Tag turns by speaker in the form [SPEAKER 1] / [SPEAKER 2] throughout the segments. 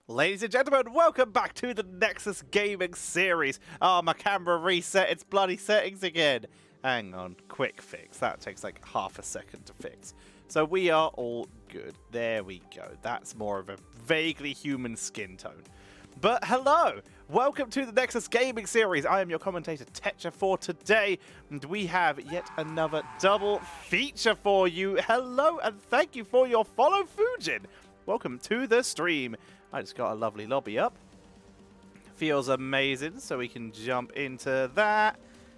[SPEAKER 1] Ladies and gentlemen, welcome back to the Nexus Gaming Series. Oh, my camera reset its bloody settings again. Hang on, quick fix. That takes like half a second to fix. So we are all good. There we go. That's more of a vaguely human skin tone. But hello! Welcome to the Nexus Gaming Series. I am your commentator, Tetcher, for today, and we have yet another double feature for you. Hello, and thank you for your follow, Fujin. Welcome to the stream. I just got a lovely lobby up. Feels amazing, so we can jump into that.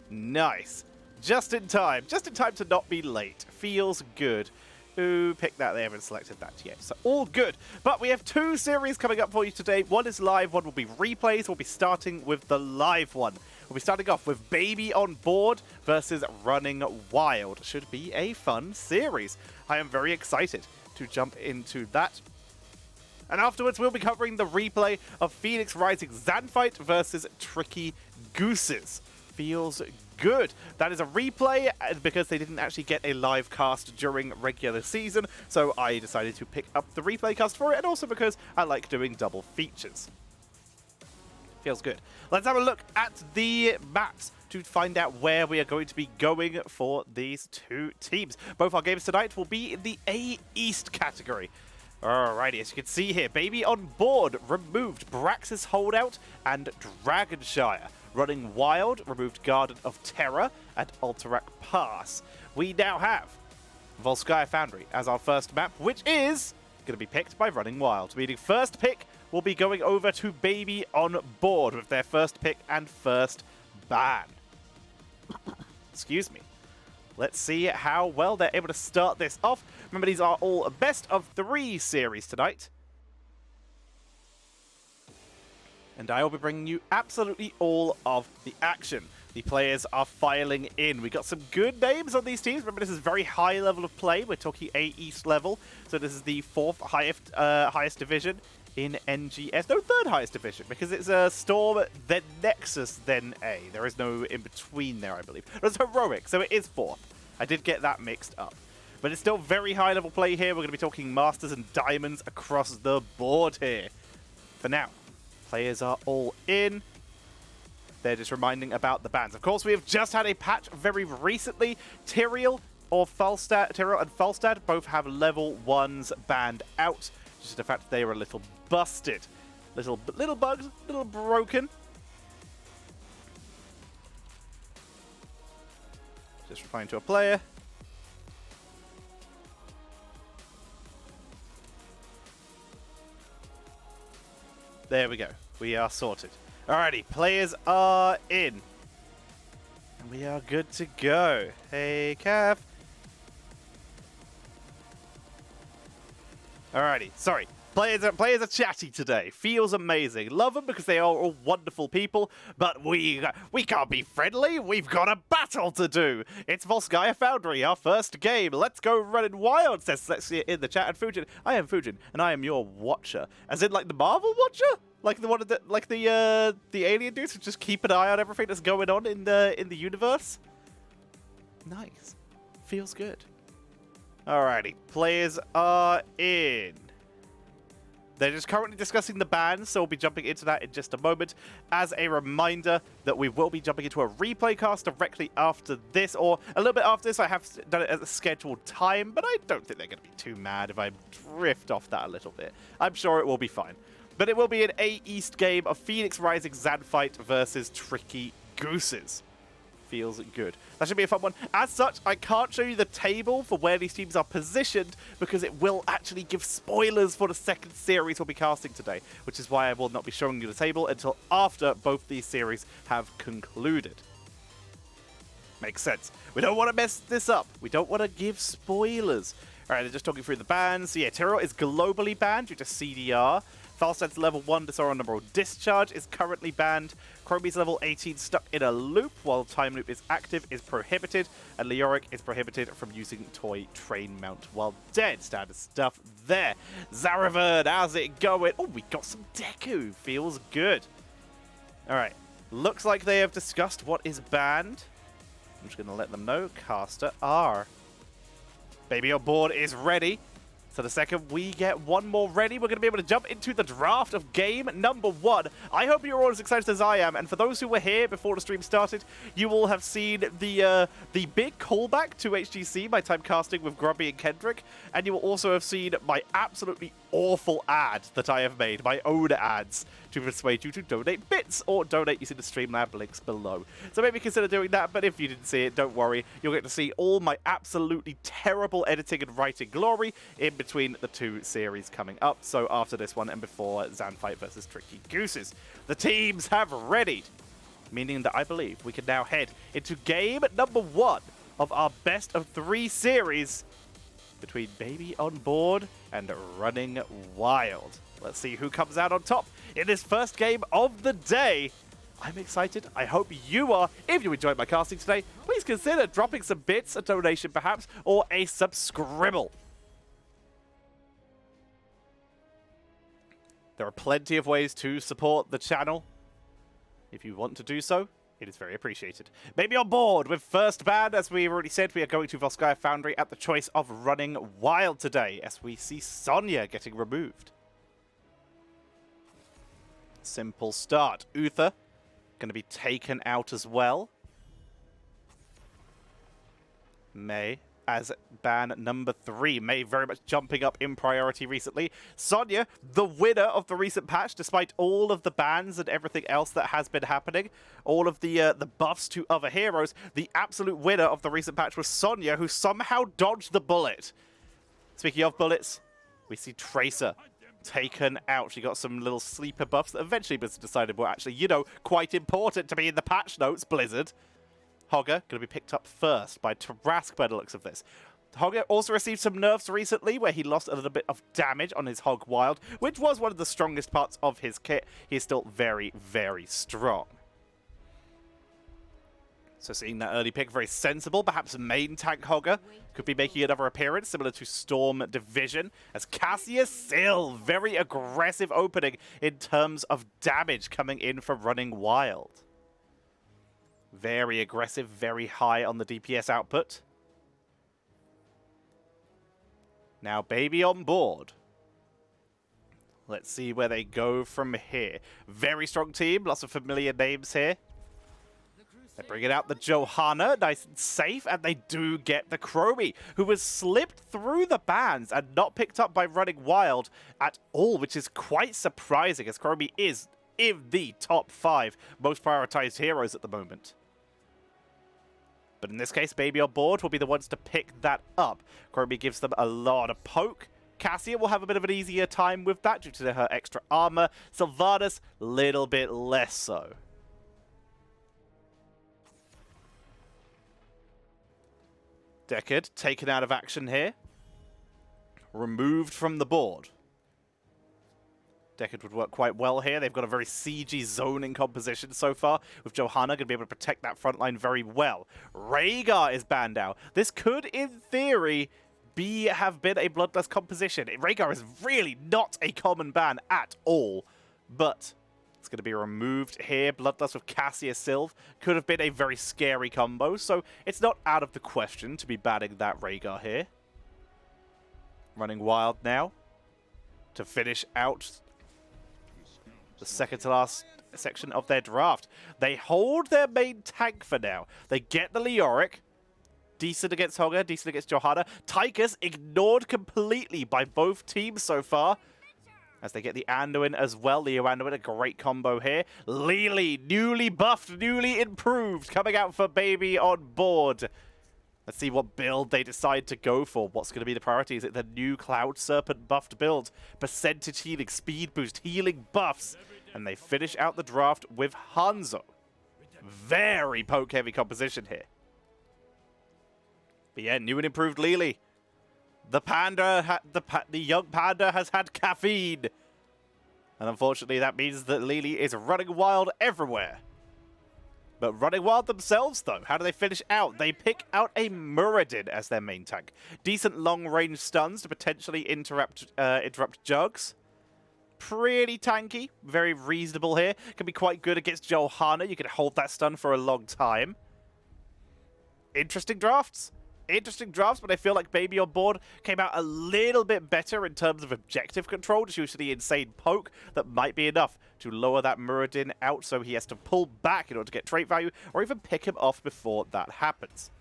[SPEAKER 1] Nice. Just in time to not be late. Feels good. Who picked that? They haven't selected that yet, so all good. But we have two series coming up for you today. One is live, one will be replays. We'll be starting with the live one. We'll be starting off with Baby on Board versus Running Wild. Should be a fun series. I am very excited to jump into that. And afterwards, we'll be covering the replay of Phoenix Rising Xanthite versus Tricky Gooses. Feels good. That is a replay because they didn't actually get a live cast during regular season, so I decided to pick up the replay cast for it, and also because I like doing double features. Feels good. Let's have a look at the maps to find out where we are going to be going for these two teams. Both our games tonight will be in the A East category. Alrighty, as you can see here, Baby on Board removed Brax's Holdout and Dragonshire. Running Wild removed Garden of Terror and Alterac Pass. We now have Volskaya Foundry as our first map, which is going to be picked by Running Wild. Meaning first pick will be going over to Baby on Board with their first pick and first ban. Excuse me. Let's see how well they're able to start this off. Remember, these are all best of 3 series tonight. And I will be bringing you absolutely all of the action. The players are filing in. We got some good names on these teams. Remember, this is very high level of play. We're talking A East level. So this is the 4th highest division in NGS. No, 3rd highest division, because it's a Storm, then Nexus, then A. There is no in between there, I believe. It's Heroic, so it is 4th. I did get that mixed up. But it's still very high level play here. We're going to be talking Masters and Diamonds across the board here. For now, players are all in. They're just reminding about the bans. Of course, we have just had a patch very recently. Tyrael and Falstad both have level 1s banned out. Just the fact that they are a little busted. Little bugged, little broken. Just replying to a player. There we go. We are sorted. Alrighty, players are in. And we are good to go. Hey, Cav. Alrighty, sorry. Players are chatty today. Feels amazing. Love them because they are all wonderful people, but we can't be friendly. We've got a battle to do. It's Volskaya Foundry, our first game. Let's go running wild, says Lexia in the chat. And Fujin, I am Fujin, and I am your watcher. As in, like the Marvel watcher? Like the one that, like the alien dudes who just keep an eye on everything that's going on in the universe? Nice. Feels good. Alrighty, players are in. They're just currently discussing the bans, so we'll be jumping into that in just a moment. As a reminder that we will be jumping into a replay cast directly after this, or a little bit after this. I have done it at a scheduled time, but I don't think they're going to be too mad if I drift off that a little bit. I'm sure it will be fine. But it will be an A East game of Phoenix Rising Xanthite versus Tricky Gooses. Feels good. That should be a fun one. As such, I can't show you the table for where these teams are positioned because it will actually give spoilers for the second series we'll be casting today, which is why I will not be showing you the table until after both these series have concluded. Makes sense. We don't want to mess this up. We don't want to give spoilers. Alright, they're just talking through the bans. So yeah, Tyrael is globally banned due to CDR. Falstad's level 1 Dishonorable Discharge is currently banned. Chromie's level 18 stuck in a loop while time loop is active is prohibited. And Leoric is prohibited from using toy train mount while dead. Standard stuff there. Zaravan, how's it going? Oh, we got some Deku. Feels good. Alright. Looks like they have discussed what is banned. I'm just going to let them know. Caster R. Baby on Board is ready. So the second we get one more ready, we're going to be able to jump into the draft of game number 1. I hope you're all as excited as I am, and for those who were here before the stream started, you will have seen the big callback to HGC, my time casting with Grubby and Kendrick, and you will also have seen my absolutely awful ad that I have made, my own ads, to persuade you to donate bits or donate using the Streamlab links below. So maybe consider doing that, but if you didn't see it, don't worry. You'll get to see all my absolutely terrible editing and writing glory in between the 2 series coming up. So after this one and before Zanfight versus Tricky Gooses. The teams have readied, meaning that I believe we can now head into game number 1 of our best of 3 series between Baby on Board and Running Wild. Let's see who comes out on top in this first game of the day. I'm excited. I hope you are. If you enjoyed my casting today, please consider dropping some bits, a donation perhaps, or a subscribble. There are plenty of ways to support the channel. If you want to do so, it is very appreciated. Maybe on board with first ban, as we already said, we are going to Volskaya Foundry at the choice of Running Wild today, as we see Sonya getting removed. Simple start. Uther going to be taken out as well. May as ban number 3. May very much jumping up in priority recently. Sonya, the winner of the recent patch, despite all of the bans and everything else that has been happening, all of the buffs to other heroes, the absolute winner of the recent patch was Sonya, who somehow dodged the bullet. Speaking of bullets, we see Tracer taken out. She got some little sleeper buffs that eventually decided were actually, you know, quite important to be in the patch notes, Blizzard. Hogger going to be picked up first by Trask by the looks of this. Hogger also received some nerfs recently where he lost a little bit of damage on his Hog Wild, which was one of the strongest parts of his kit. He is still very, very strong. So seeing that early pick, very sensible. Perhaps main tank Hogger could be making another appearance, similar to Storm Division. As Cassius still very aggressive opening in terms of damage coming in for Running Wild. Very aggressive, very high on the DPS output. Now Baby on board. Let's see where they go from here. Very strong team, lots of familiar names here. They're bringing out the Johanna, nice and safe, and they do get the Chromie, who was slipped through the bans and not picked up by Running Wild at all, which is quite surprising, as Chromie is in the top 5 most prioritized heroes at the moment. But in this case, Baby on board will be the ones to pick that up. Chromie gives them a lot of poke. Cassia will have a bit of an easier time with that due to her extra armor. Sylvanas, little bit less so. Deckard taken out of action here. Removed from the board. Deckard would work quite well here. They've got a very siegey zoning composition so far, with Johanna going to be able to protect that front line very well. Rhaegar is banned out. This could, in theory, have been a Bloodlust composition. Rhaegar is really not a common ban at all, but it's going to be removed here. Bloodlust with Cassia Sylve could have been a very scary combo, so it's not out of the question to be banning that Rhaegar here. Running Wild now to finish out the second to last section of their draft. They hold their main tank for now. They get the Leoric. Decent against Hogger, decent against Johanna. Tychus ignored completely by both teams so far, as they get the Anduin as well. Leo Anduin, a great combo here. Lily, newly buffed, newly improved, coming out for Baby on board. Let's see what build they decide to go for. What's going to be the priority? Is it the new Cloud Serpent buffed build? Percentage healing, speed boost, healing buffs. And they finish out the draft with Hanzo. Very poke-heavy composition here. But yeah, new and improved Lily. The panda, the young panda has had caffeine. And unfortunately, that means that Lily is running wild everywhere. But Running Wild themselves, though, how do they finish out? They pick out a Muradin as their main tank. Decent long-range stuns to potentially interrupt Jugs. Pretty tanky, very reasonable here. Can be quite good against Johanna. You can hold that stun for a long time. Interesting drafts. interesting drafts, but I feel like Baby on Board came out a little bit better in terms of objective control, just due to the insane poke that might be enough to lower that Muradin out, so he has to pull back in order to get trait value, or even pick him off before that happens.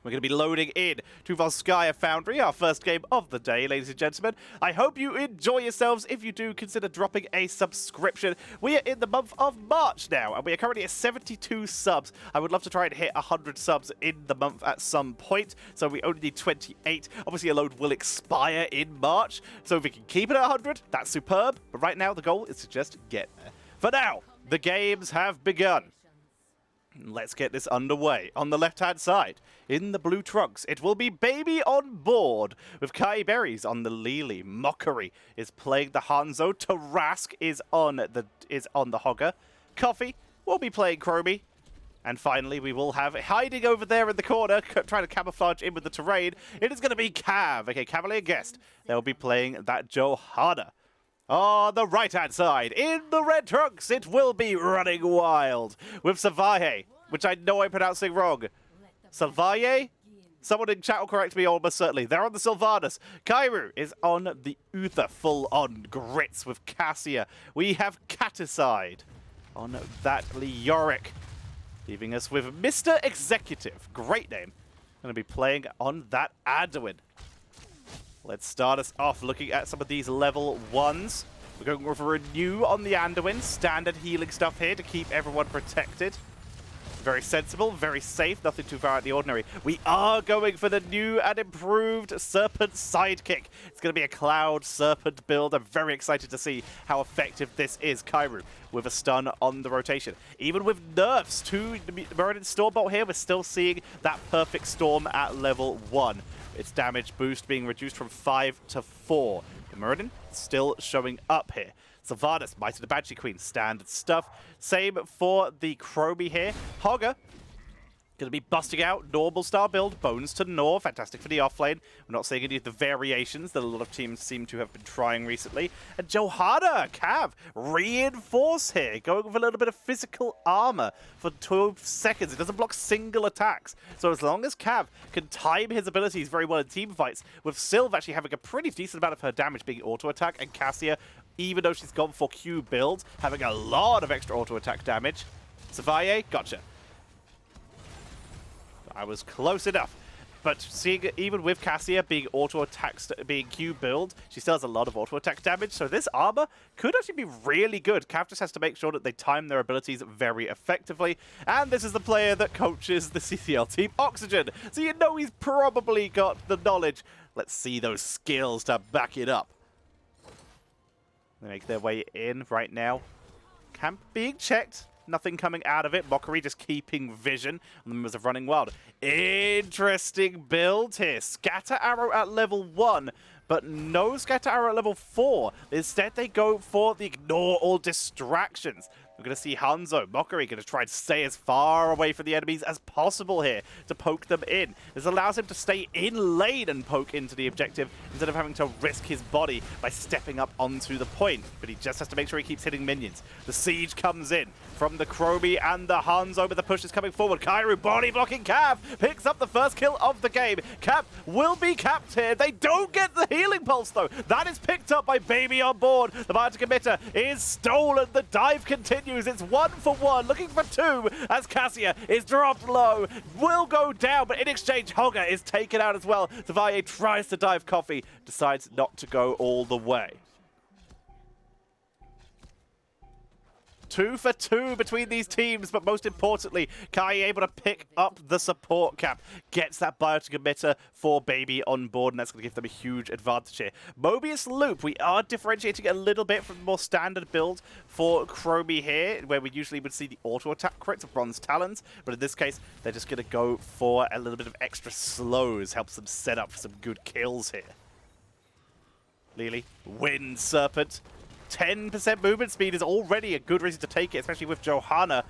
[SPEAKER 1] We're going to be loading in to Volskaya Foundry, our first game of the day, ladies and gentlemen. I hope you enjoy yourselves. If you do, consider dropping a subscription. We are in the month of March now, and we are currently at 72 subs. I would love to try and hit 100 subs in the month at some point, so we only need 28. Obviously, a load will expire in March, so if we can keep it at 100, that's superb. But right now, the goal is to just get there. For now, the games have begun. Let's get this underway. On the left-hand side, in the blue trunks, it will be Baby on Board with Kai Berries on the Lily. Mockery is playing the Hanzo. Tarask is on the Hogger. Coffee will be playing Chromie. And finally, we will have hiding over there in the corner, trying to camouflage in with the terrain. It is going to be Cav, okay, Cavalier Guest. They'll be playing that Johanna. On the right-hand side, in the red trunks, it will be Running Wild with Savaye, which I know I'm pronouncing wrong. Savaye? Someone in chat will correct me almost certainly. They're on the Sylvanas. Kairu is on the Uther, full-on grits with Cassia. We have Caticide on that Leoric, leaving us with Mr. Executive. Great name. Going to be playing on that Anduin. Let's start us off looking at some of these level 1s. We're going for a Renew on the Anduin. Standard healing stuff here to keep everyone protected. Very sensible, very safe, nothing too far out of the ordinary. We are going for the new and improved Serpent Sidekick. It's going to be a Cloud Serpent build. I'm very excited to see how effective this is. Kairu with a stun on the rotation. Even with nerfs to the Muradin Stormbolt here, we're still seeing that perfect storm at level 1. Its damage boost being reduced from 5 to 4. The Muradin still showing up here. Sylvanas, Might of the Banshee Queen, standard stuff. Same for the Chromie here. Hogger, going to be busting out normal style build, Bones to Gnaw, fantastic for the offlane. We're not seeing any of the variations that a lot of teams seem to have been trying recently. And Johanna, Cav, reinforce here, going with a little bit of physical armor for 12 seconds. It doesn't block single attacks. So as long as Cav can time his abilities very well in team fights, with Sylv actually having a pretty decent amount of her damage being auto attack, and Cassia, even though she's gone for Q builds, having a lot of extra auto attack damage. Savaye, gotcha. I was close enough. But seeing even with Cassia being auto-attack, being Q build, she still has a lot of auto-attack damage. So this armor could actually be really good. Cav just has to make sure that they time their abilities very effectively. And this is the player that coaches the CCL team, Oxygen. So you know he's probably got the knowledge. Let's see those skills to back it up. They make their way in right now. Camp being checked. Nothing coming out of it. Mockery just keeping vision on the members of Running Wild. Interesting build here. Scatter Arrow at level 1, but no Scatter Arrow at level 4. Instead, they go for the Ignore All Distractions. We're going to see Hanzo, Mockery, going to try and stay as far away from the enemies as possible here to poke them in. This allows him to stay in lane and poke into the objective instead of having to risk his body by stepping up onto the point. But he just has to make sure he keeps hitting minions. The siege comes in from the Chromie and the Hanzo, but the push is coming forward. Kairu body blocking Cav, picks up the first kill of the game. Cav will be capped here. They don't get the healing pulse though. That is picked up by Baby on Board. The Biotech Emitter is stolen. The dive continues. It's 1-for-1, looking for 2 as Cassia is dropped low. Will go down, but in exchange, Hogger is taken out as well. Savaye tries to dive Coffee, decides not to go all the way. 2 for 2 between these teams, but most importantly, Kai able to pick up the support cap. Gets that Biotech Emitter for Baby on Board, and that's going to give them a huge advantage here. Mobius Loop, we are differentiating a little bit from the more standard build for Chromie here, where we usually would see the auto-attack crits of Bronze Talons, but in this case, they're just going to go for a little bit of extra slows, helps them set up for some good kills here. Lily, Wind Serpent. 10% movement speed is already a good reason to take it, especially with Johanna.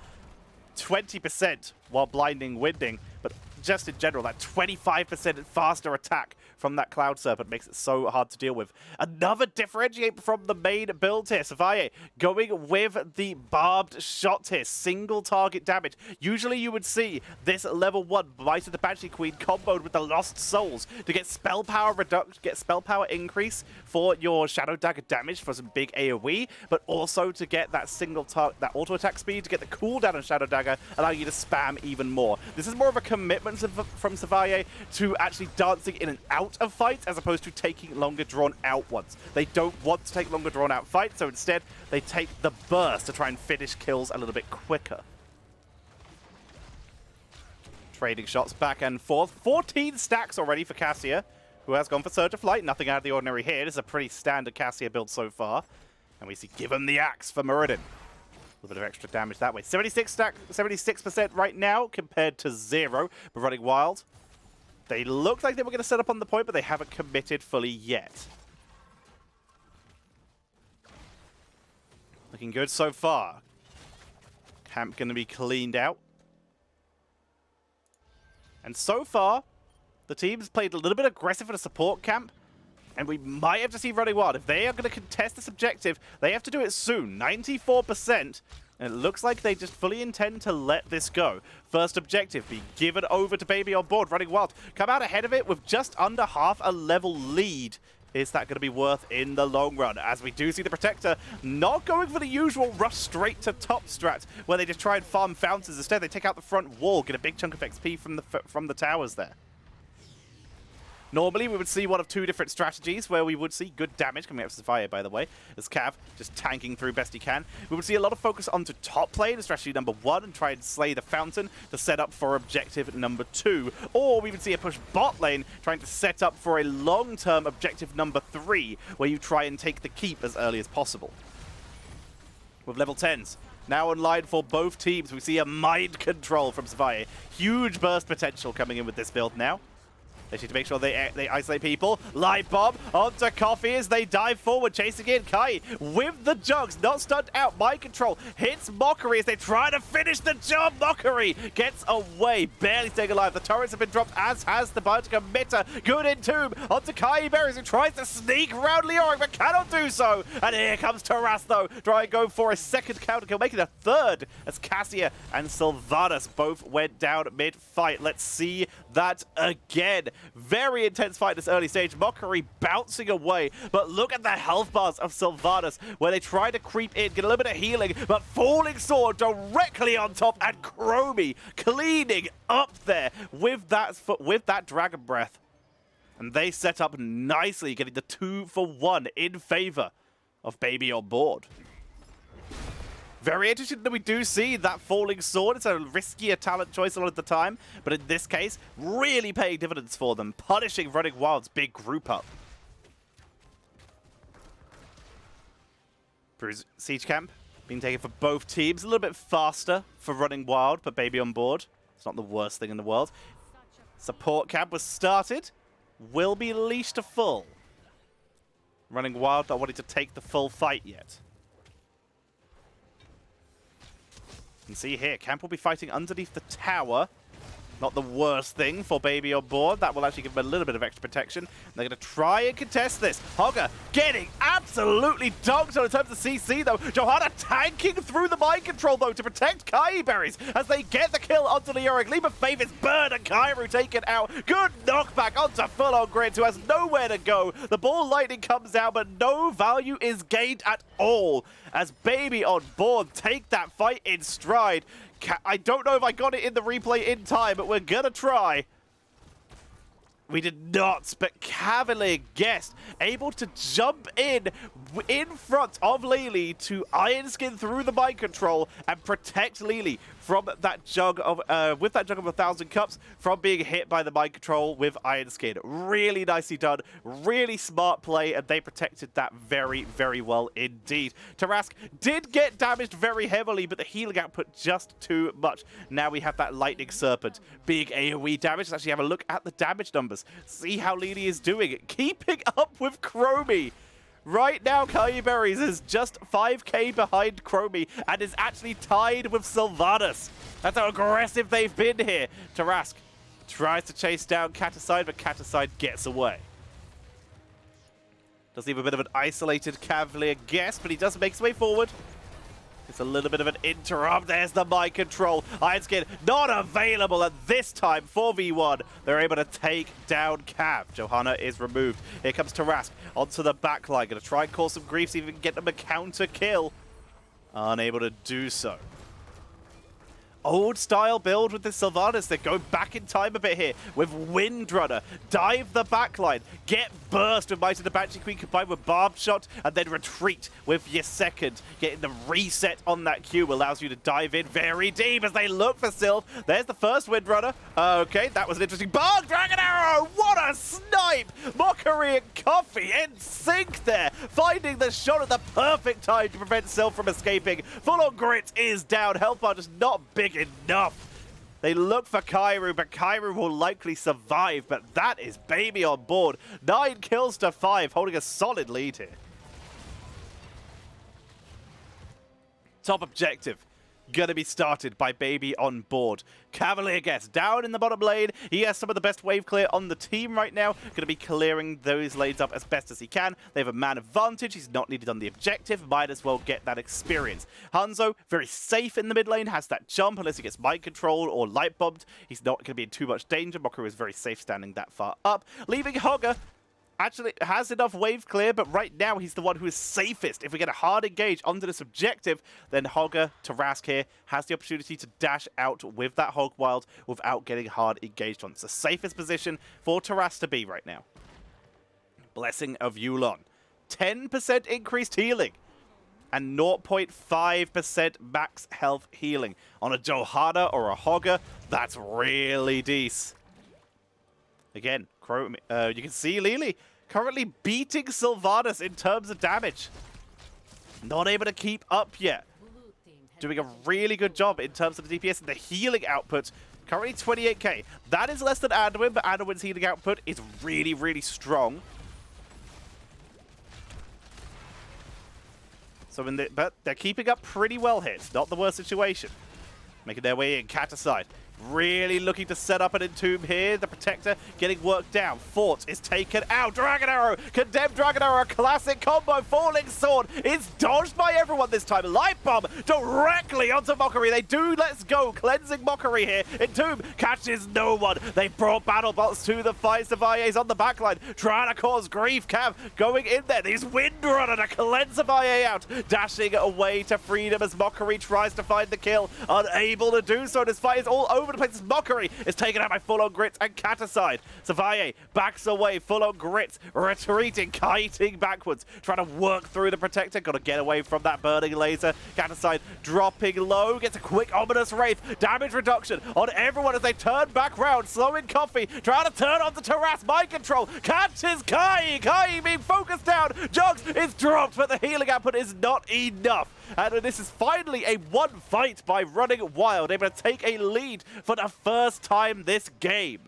[SPEAKER 1] 20% while blinding winding, but just in general, that 25% faster attack from that Cloud Serpent makes it so hard to deal with. Another differentiate from the main build here. Savaye going with the barbed shot here. Single target damage. Usually you would see this level 1 Bite of the Banshee Queen comboed with the Lost Souls to get spell power reduction, get spell power increase for your Shadow Dagger damage for some big AoE, but also to get that single target, that auto attack speed, to get the cooldown of Shadow Dagger, allow you to spam even more. This is more of a commitment from Savaye to actually dancing in and out of fights as opposed to taking longer drawn out ones. They don't want to take longer drawn out fights, so instead they take the burst to try and finish kills a little bit quicker. Trading shots back and forth. 14 stacks already for Cassia, who has gone for Surge of Flight. Nothing out of the ordinary here. This is a pretty standard Cassia build so far. And we see Give him the Axe for Muradin. A little bit of extra damage that way. 76% right now compared to 0, but running wild. They looked like they were going to set up on the point, but they haven't committed fully yet. Looking good so far. Camp going to be cleaned out. And so far, the team's played a little bit aggressive for the support camp, and we might have to see Running Wild. If they are going to contest this objective, they have to do it soon. 94%, and it looks like they just fully intend to let this go. First objective be given over to Baby on board. Running Wild come out ahead of it with just under half a level lead. Is that going to be worth in the long run? As we do see the Protector not going for the usual rush straight to top strat, where they just try and farm fountains. Instead, they take out the front wall, get a big chunk of XP from the towers there. Normally, we would see one of two different strategies where we would see good damage coming out of Savaye, by the way, as Cav just tanking through best he can. We would see a lot of focus onto top lane, strategy number 1, and try and slay the fountain to set up for objective number 2. Or we would see a push bot lane, trying to set up for a long-term objective number 3, where you try and take the keep as early as possible. With level 10s now online for both teams, we see a mind control from Savaye. Huge burst potential coming in with this build now. They need to make sure they isolate people. Live bomb onto Coffee as they dive forward, chasing in Kai with the jugs, not stunned out. Mind control hits Mockery as they try to finish the job. Mockery gets away, barely staying alive. The turrets have been dropped, as has the Bionic Emitter. Good entomb onto Kai Berries, who tries to sneak around Leoric but cannot do so. And here comes Taras though, try and go for a second counter kill, making a third as Cassia and Sylvanas both went down mid-fight. Let's see that again. Very intense fight at this early stage. Mockery bouncing away, but look at the health bars of Sylvanas, where they try to creep in, get a little bit of healing, but Falling Sword directly on top, and Chromie cleaning up there with that Dragon Breath. And they set up nicely, getting the 2-for-1 in favor of Baby on board. Very interesting that we do see that Falling Sword. It's a riskier talent choice a lot of the time, but in this case, really paying dividends for them, punishing Running Wild's big group up. Bruise Siege Camp being taken for both teams. A little bit faster for Running Wild, but Baby on board. It's not the worst thing in the world. Support Camp was started. Will be leashed to full. Running Wild not wanting to take the full fight yet. You can see here, Camp will be fighting underneath the tower. Not the worst thing for Baby on board. That will actually give them a little bit of extra protection. They're going to try and contest this. Hogger getting absolutely dunked on in terms of CC, though. Johanna tanking through the mind control, though, to protect Kai Berries as they get the kill onto Leoric. Leap of Faith is burned and Kairu taken out. Good knockback onto full-on Grid, who has nowhere to go. The ball lightning comes out, but no value is gained at all as Baby on board take that fight in stride. I don't know if I got it in the replay in time, but we're gonna try. We did not, but Cavalier Guest able to jump in front of Lily to Iron Skin through the mind control and protect Lily from that jug of with that jug of 1,000 cups from being hit by the mind control with Iron Skin. Really nicely done, really smart play, and they protected that very, very well indeed. Tarask did get damaged very heavily, but the healing output just too much. Now we have that Lightning Serpent, big AoE damage. Let's actually have a look at the damage numbers. See how Lily is doing, keeping up with Chromie. Right now, Kai Berries is just 5k behind Chromie and is actually tied with Sylvanas. That's how aggressive they've been here. Tarask tries to chase down Caticide, but Caticide gets away. Does leave a bit of an isolated Cavalier guess, but he does make his way forward. It's a little bit of an interrupt. There's the mind control. Iron Skin not available at this time. 4v1. They're able to take down Cav. Johanna is removed. Here comes Tarask onto the backline. Going to try and cause some grief, see if we can get them a counter kill. Unable to do so. Old style build with the Sylvanas. They go back in time a bit here with Windrunner. Dive the backline. Get burst with Might of the Banshee Queen combined with Barb Shot, and then retreat with your second. Getting the reset on that Q allows you to dive in very deep as they look for Sylv. There's the first Windrunner. Okay, that was an interesting bug. Dragon Arrow! What a snipe! Mockery and Coffee in sync there. Finding the shot at the perfect time to prevent Sylv from escaping. Full on Grit is down. Health bar just not big enough. They look for Kairu, but Kairu will likely survive. But that is Baby on board. 9 kills to 5, holding a solid lead here. Top objective gonna be started by Baby on board. Cavalier gets down in the bottom lane. He has some of the best wave clear on the team right now. Gonna be clearing those lanes up as best as he can. They have a man advantage. He's not needed on the objective. Might as well get that experience. Hanzo, very safe in the mid lane, has that jump unless he gets mind controlled or light bombed. He's not gonna be in too much danger. Mokuru is very safe standing that far up. Leaving Hogger actually has enough wave clear, but right now he's the one who is safest. If we get a hard engage onto this objective, then Hogger, Tarask here, has the opportunity to dash out with that Hog Wild without getting hard engaged on. It's the safest position for Tarask to be right now. Blessing of Yulon. 10% increased healing and 0.5% max health healing. On a Johanna or a Hogger, that's really decent. Again, you can see Lily currently beating Sylvanas in terms of damage. Not able to keep up yet. Doing a really good job in terms of the DPS and the healing output. Currently 28k. That is less than Anduin, but Anduin's healing output is really, really strong. So but they're keeping up pretty well here. It's not the worst situation. Making their way in, Cat aside. Really looking to set up an entomb here. The Protector getting worked down. Fort is taken out. Dragon Arrow, condemned Dragon Arrow, classic combo. Falling Sword is dodged by everyone this time. Light Bomb directly onto Mockery. They do let's go. Cleansing Mockery here. Entomb catches no one. They brought Battle Bots to the fight. Savai's on the backline, trying to cause grief. Cav going in there. These Windrunner to cleanse Savai out. Dashing away to freedom as Mockery tries to find the kill. Unable to do so. This fight is all over the place. Mockery is taken out by full-on Grits and Caticide. Savaye backs away, full-on Grits, retreating, kiting backwards, trying to work through the Protector. Got to get away from that burning laser. Caticide dropping low, gets a quick ominous Wraith. Damage reduction on everyone as they turn back round. Slowing Coffee, trying to turn on the Tarask. Mind control, catches Kai. Kai being focused down. Jogs is dropped, but the healing output is not enough. And this is finally a one fight by Running Wild, able to take a lead for the first time this game.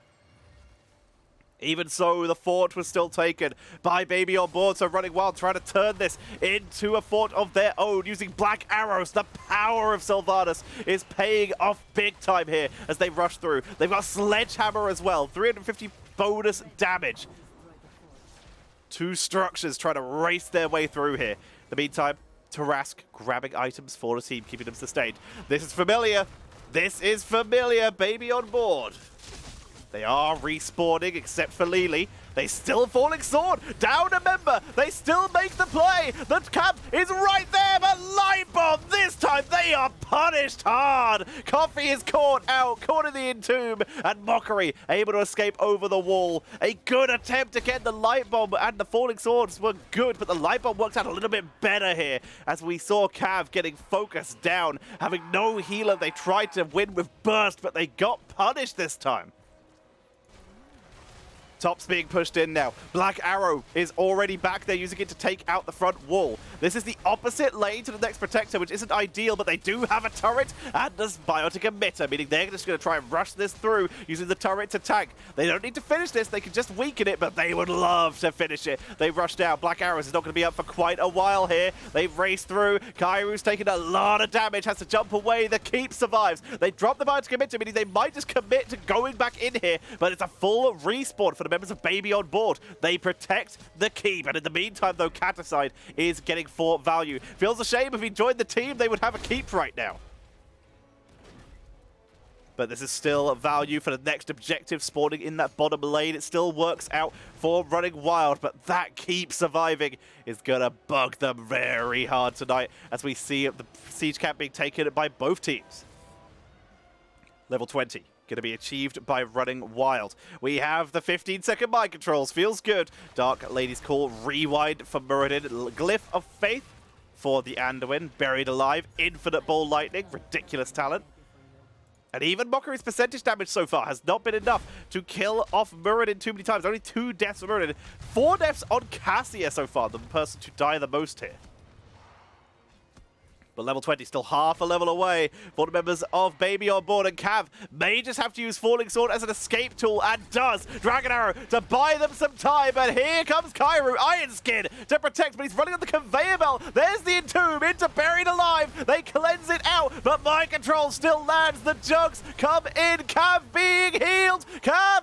[SPEAKER 1] Even so, the fort was still taken by Baby on board, so Running Wild trying to turn this into a fort of their own using Black Arrows. The power of Sylvanas is paying off big time here as they rush through. They've got Sledgehammer as well, 350 bonus damage. 2 structures trying to race their way through here. In the meantime, Tarask grabbing items for the team, keeping them sustained. This is familiar. This is familiar. Baby on board. They are respawning, except for Lily. They still Falling Sword. Down a member. They still make the play. The cap is right there, but Light Bomb. This time they are punished hard. Coffee is caught out, caught in the entomb, and Mockery able to escape over the wall. A good attempt again. The Light Bomb and the Falling Swords were good, but the Light Bomb worked out a little bit better here as we saw Cav getting focused down, having no healer. They tried to win with Burst, but they got punished this time. Top's being pushed in now. Black Arrow is already back there, using it to take out the front wall. This is the opposite lane to the next Protector, which isn't ideal, but they do have a turret and a biotic emitter, meaning they're just going to try and rush this through using the turret to tank. They don't need to finish this, they can just weaken it, but they would love to finish it. They rush down. Black Arrows is not going to be up for quite a while here. They've raced through. Kairu's taking a lot of damage, has to jump away. The keep survives. They drop the biotic emitter, meaning they might just commit to going back in here, but it's a full respawn for the members of Baby on board. They protect the keep. And in the meantime, though, Caticide is getting fort value. Feels a shame if he joined the team, they would have a keep right now. But this is still value for the next objective spawning in that bottom lane. It still works out for Running Wild, but that keep surviving is going to bug them very hard tonight as we see the siege camp being taken by both teams. Level 20. Going to be achieved by Running Wild. We have the 15-second mind controls. Feels good. Dark Lady's Call. Rewind for Muradin. Glyph of Faith for the Anduin. Buried Alive. Infinite Ball Lightning. Ridiculous talent. And even Mockery's percentage damage so far has not been enough to kill off Muradin too many times. Only 2 deaths for Muradin. 4 deaths on Cassia so far, the person to die the most here. But level 20 still half a level away for the members of Baby on board, and Cav may just have to use Falling Sword as an escape tool, and does. Dragon Arrow to buy them some time, and here comes Kairu, Iron Skin to protect, but he's running on the conveyor belt. There's the Entomb into Buried Alive. They cleanse it out, but Mind Control still lands. The jugs come in. Cav being healed. Cav!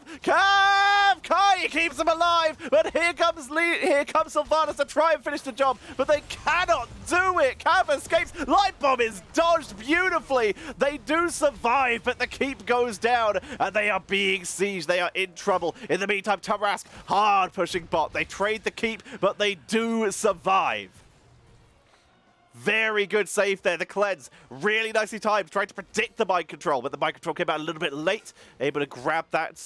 [SPEAKER 1] Kai keeps him alive, but here comes Sylvanas to try and finish the job, but they cannot do it. Cav escapes. Light Bomb is dodged beautifully. They do survive, but the keep goes down, and they are being sieged. They are in trouble. In the meantime, Tarask, hard pushing bot. They trade the keep, but they do survive. Very good save there. The cleanse, really nicely timed. Tried to predict the mind control, but the mind control came out a little bit late. Able to grab that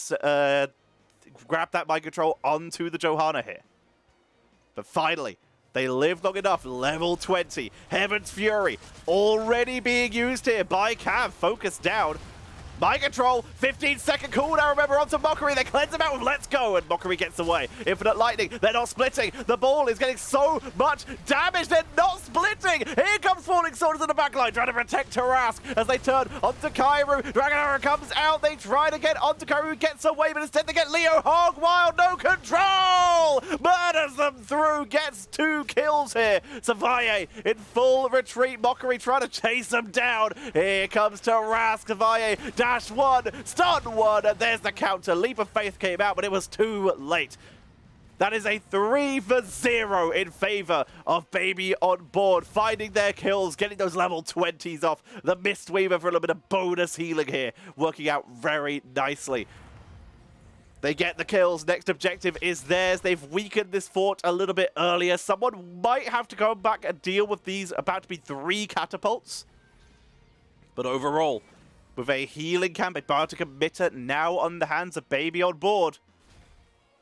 [SPEAKER 1] mind control onto the Johanna here. But finally, they live long enough. Level 20. Heaven's Fury already being used here by Cav. Focus down. Mind Control. 15-second cooldown, remember, onto Mockery. They cleanse him out with Let's Go, and Mockery gets away. Infinite Lightning. They're not splitting. The ball is getting so much damage. They're not splitting. Here comes Falling Sword in the backline, trying to protect Tarask as they turn onto Kairu. Dragon Arrow comes out. They try to get onto Kairu. Gets away, but instead they get Leo Hog Wild. No control. Murders them through. Gets 2 kills here. Savaye in full retreat. Mockery trying to chase them down. Here comes Tarask. Savaye dash 1, stun 1, and there's the counter. Leap of Faith came out, but it was too late. That is a 3-for-0 in favor of Baby on board, finding their kills, getting those level 20s off. The Mistweaver for a little bit of bonus healing here, working out very nicely. They get the kills. Next objective is theirs. They've weakened this fort a little bit earlier. Someone might have to go back and deal with these about to be 3 catapults. But overall, with a healing camp, a Bardic Emitter now on the hands of Baby on board,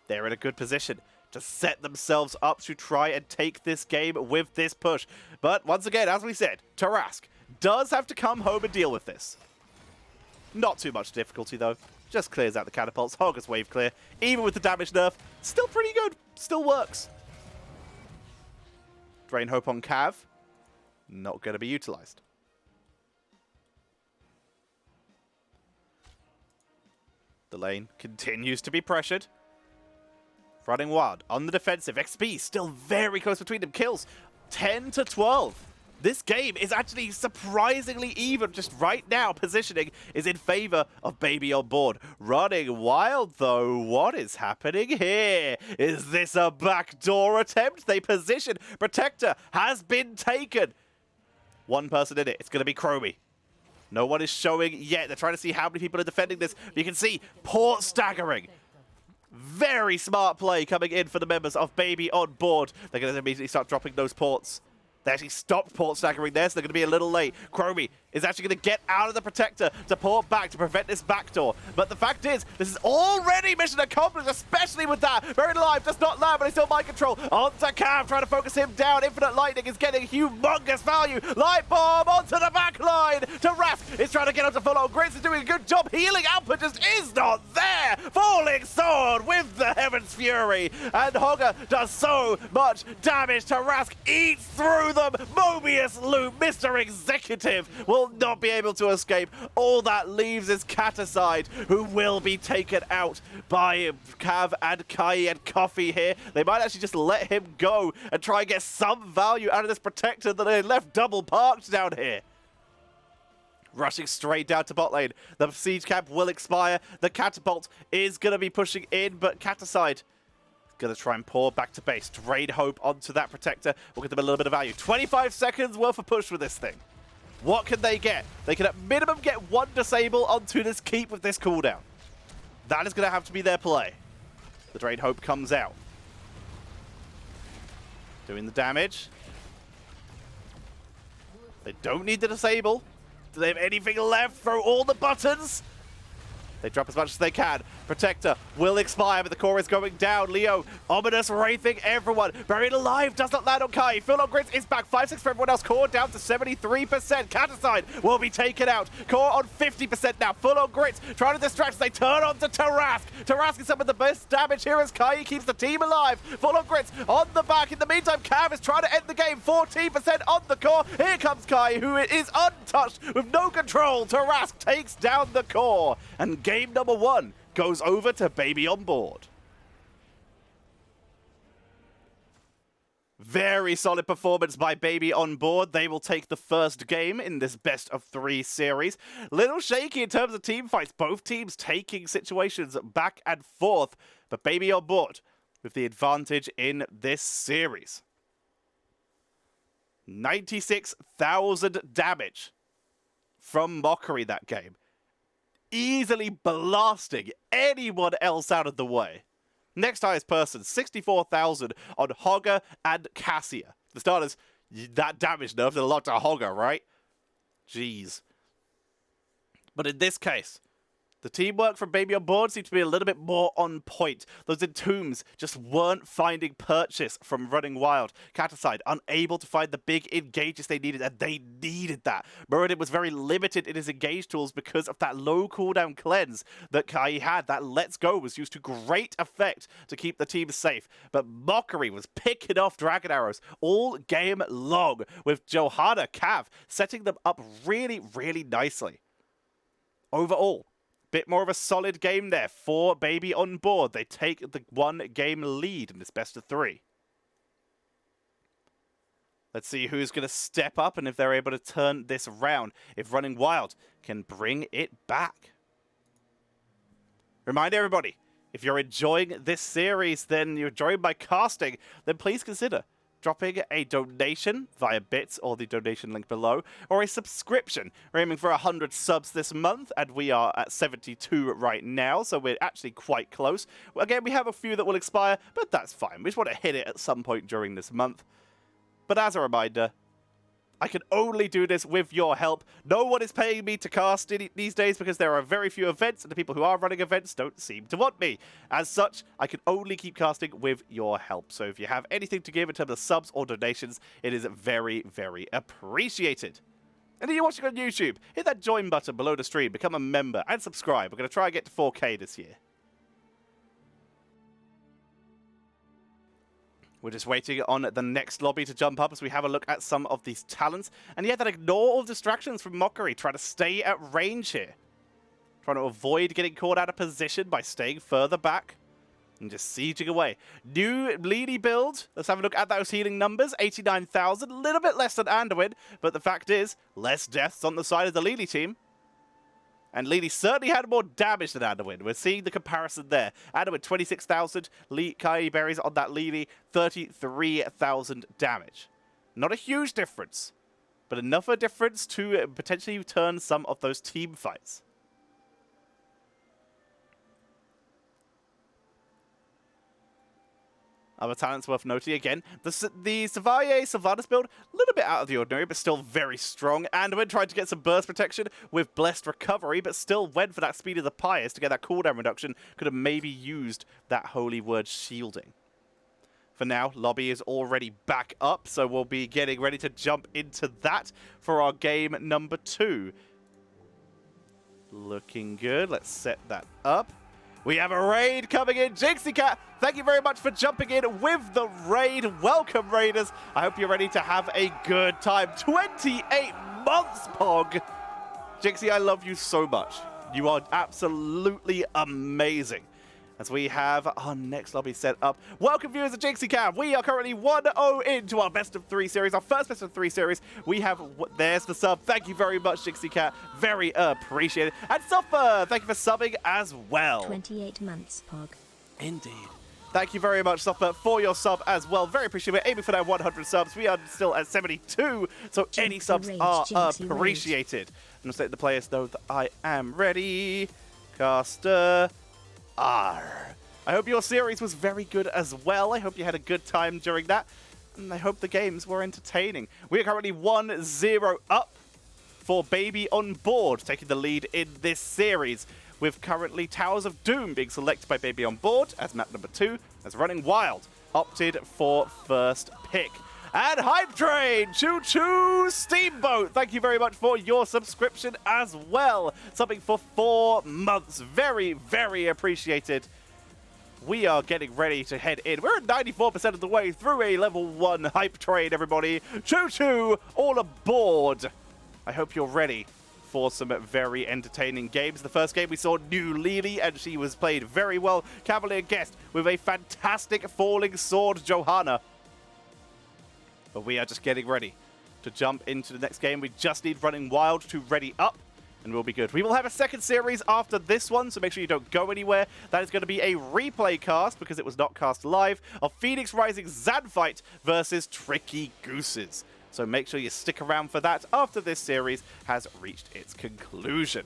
[SPEAKER 1] they're in a good position to set themselves up to try and take this game with this push. But once again, as we said, Tarask does have to come home and deal with this. Not too much difficulty, though. Just clears out the catapults. Hogger's wave clear. Even with the damage nerf, still pretty good. Still works. Drain Hope on Cav. Not going to be utilized. The lane continues to be pressured. Running Wild on the defensive. XP still very close between them. Kills 10 to 12. This game is actually surprisingly even. Just right now, positioning is in favor of Baby on board. Running Wild, though, what is happening here? Is this a backdoor attempt? They position. Protector has been taken. One person in it. It's going to be Chromie. No one is showing yet. They're trying to see how many people are defending this. You can see port staggering. Very smart play coming in for the members of Baby on board. They're going to immediately start dropping those ports. They actually stopped port staggering there, so they're going to be a little late. Chromie is actually going to get out of the Protector to port back to prevent this backdoor. But the fact is, this is already mission accomplished, especially with that. Buried Alive does not land, but he's still mind control. Onto Cav, trying to focus him down. Infinite Lightning is getting humongous value. Light Bomb onto the back line. Tarask is trying to get onto full on. Grits is doing a good job. Healing output just is not there. Falling Sword with the Heaven's Fury. And Hogger does so much damage. Tarask eats through them. Mobius Loop, Mr. Executive, will not be able to escape. All that leaves is Caticide, who will be taken out by Cav and Kai and Coffee here. They might actually just let him go and try and get some value out of this Protector that they left double parked down here. Rushing straight down to bot lane. The siege camp will expire. The catapult is going to be pushing in, but Caticide going to try and pour back to base. Drain Hope onto that protector. We'll give them a little bit of value. 25 seconds worth of push with this thing. What can they get? They can at minimum get one disable onto this keep with this cooldown. That is going to have to be their play. The Drain Hope comes out. Doing the damage. They don't need the disable. Do they have anything left? Throw all the buttons. They drop as much as they can. Protector will expire, but the core is going down. Leo, ominous, wraithing everyone. Buried alive, does not land on Kai. Full on Grits is back. 5-6 for everyone else. Core down to 73%. Caticide will be taken out. Core on 50% now. Full on Grits trying to distract as they turn on to Tarask. Tarask is some of the best damage here as Kai keeps the team alive. Full on Grits on the back. In the meantime, Cav is trying to end the game. 14% on the core. Here comes Kai, who is untouched with no control. Tarask takes down the core. And game number 1 goes over to Baby on Board. Very solid performance by Baby on Board. They will take the first game in this best of 3 series. Little shaky in terms of team fights. Both teams taking situations back and forth. But Baby on Board with the advantage in this series. 96,000 damage from Mockery that game. Easily blasting anyone else out of the way. Next highest person, 64,000 on Hogger and Cassia. The starters, that damage nerfed a lot to Hogger, right? Jeez. But in this case, the teamwork from Baby on Board seemed to be a little bit more on point. Those entombs just weren't finding purchase from running wild. Caticide unable to find the big engages they needed, and they needed that. Muradin was very limited in his engage tools because of that low cooldown cleanse that Kai had. That Let's Go was used to great effect to keep the team safe. But Mockery was picking off Dragon Arrows all game long, with Johanna, Cav setting them up really, really nicely. Overall, bit more of a solid game there for Baby on Board. They take the 1-game lead in this best of 3. Let's see who's going to step up and if they're able to turn this around. If Running Wild can bring it back. Remind everybody, if you're enjoying this series, then you're enjoying my casting, then please consider dropping a donation via bits or the donation link below, or a subscription. We're aiming for 100 subs this month, and we are at 72 right now, so we're actually quite close. Again, we have a few that will expire, but that's fine. We just want to hit it at some point during this month. But as a reminder, I can only do this with your help. No one is paying me to cast these days because there are very few events, and the people who are running events don't seem to want me. As such, I can only keep casting with your help. So if you have anything to give in terms of subs or donations, it is very, very appreciated. And if you're watching on YouTube, hit that join button below the stream, become a member, and subscribe. We're going to try and get to 4K this year. We're just waiting on the next lobby to jump up as we have a look at some of these talents. And yeah, that ignore all distractions from Mockery, trying to stay at range here. Trying to avoid getting caught out of position by staying further back. And just sieging away. New Leedy build. Let's have a look at those healing numbers. 89,000, a little bit less than Anduin. But the fact is, less deaths on the side of the Leedy team. And Leedy certainly had more damage than Anduin. We're seeing the comparison there. Anduin, 26,000. Kai Berries on that Leedy, 33,000 damage. Not a huge difference, but enough of a difference to potentially turn some of those team fights. Other talents worth noting again. The Savalier Sylvanas build, a little bit out of the ordinary, but still very strong. Anduin tried to get some burst protection with Blessed Recovery, but still went for that Speed of the Pious to get that cooldown reduction. Could have maybe used that Holy Word shielding. For now, lobby is already back up, so we'll be getting ready to jump into that for our game number 2. Looking good. Let's set that up. We have a raid coming in. Jinxie Cat, thank you very much for jumping in with the raid. Welcome, Raiders. I hope you're ready to have a good time. 28 months, Pog. Jinxie, I love you so much. You are absolutely amazing. as we have our next lobby set up. Welcome viewers of Jinxie Cam. We are currently 1-0 into our best of 3 series, our first best of 3 series. We have, there's the sub. Thank you very much, Jinxie Cat. Very appreciated. And Suffer, thank you for subbing as well.
[SPEAKER 2] 28 months, Pog.
[SPEAKER 1] Indeed. Thank you very much, Suffer, for your sub as well. Very appreciated. We're aiming for that 100 subs. We are still at 72, so any subs are appreciated. I'm going to let the players know that I am ready. Caster R. I hope your series was very good as well. I hope you had a good time during that. And I hope the games were entertaining. We are currently 1-0 up for Baby on Board, taking the lead in this series, with currently Towers of Doom being selected by Baby on Board as map number 2, as Running Wild opted for first pick. And Hype Train, Choo Choo Steamboat, thank you very much for your subscription as well. Something for 4 months. Very, very appreciated. We are getting ready to head in. We're at 94% of the way through a level 1 Hype Train, everybody. Choo Choo, all aboard. I hope you're ready for some very entertaining games. The first game we saw New Lily, and she was played very well. Cavalier Guest with a fantastic falling sword, Johanna. But we are just getting ready to jump into the next game. We just need Running Wild to ready up, and we'll be good. We will have a second series after this one, so make sure you don't go anywhere. That is going to be a replay cast, because it was not cast live, of Phoenix Rising Zadfight versus Tricky Gooses. So make sure you stick around for that after this series has reached its conclusion.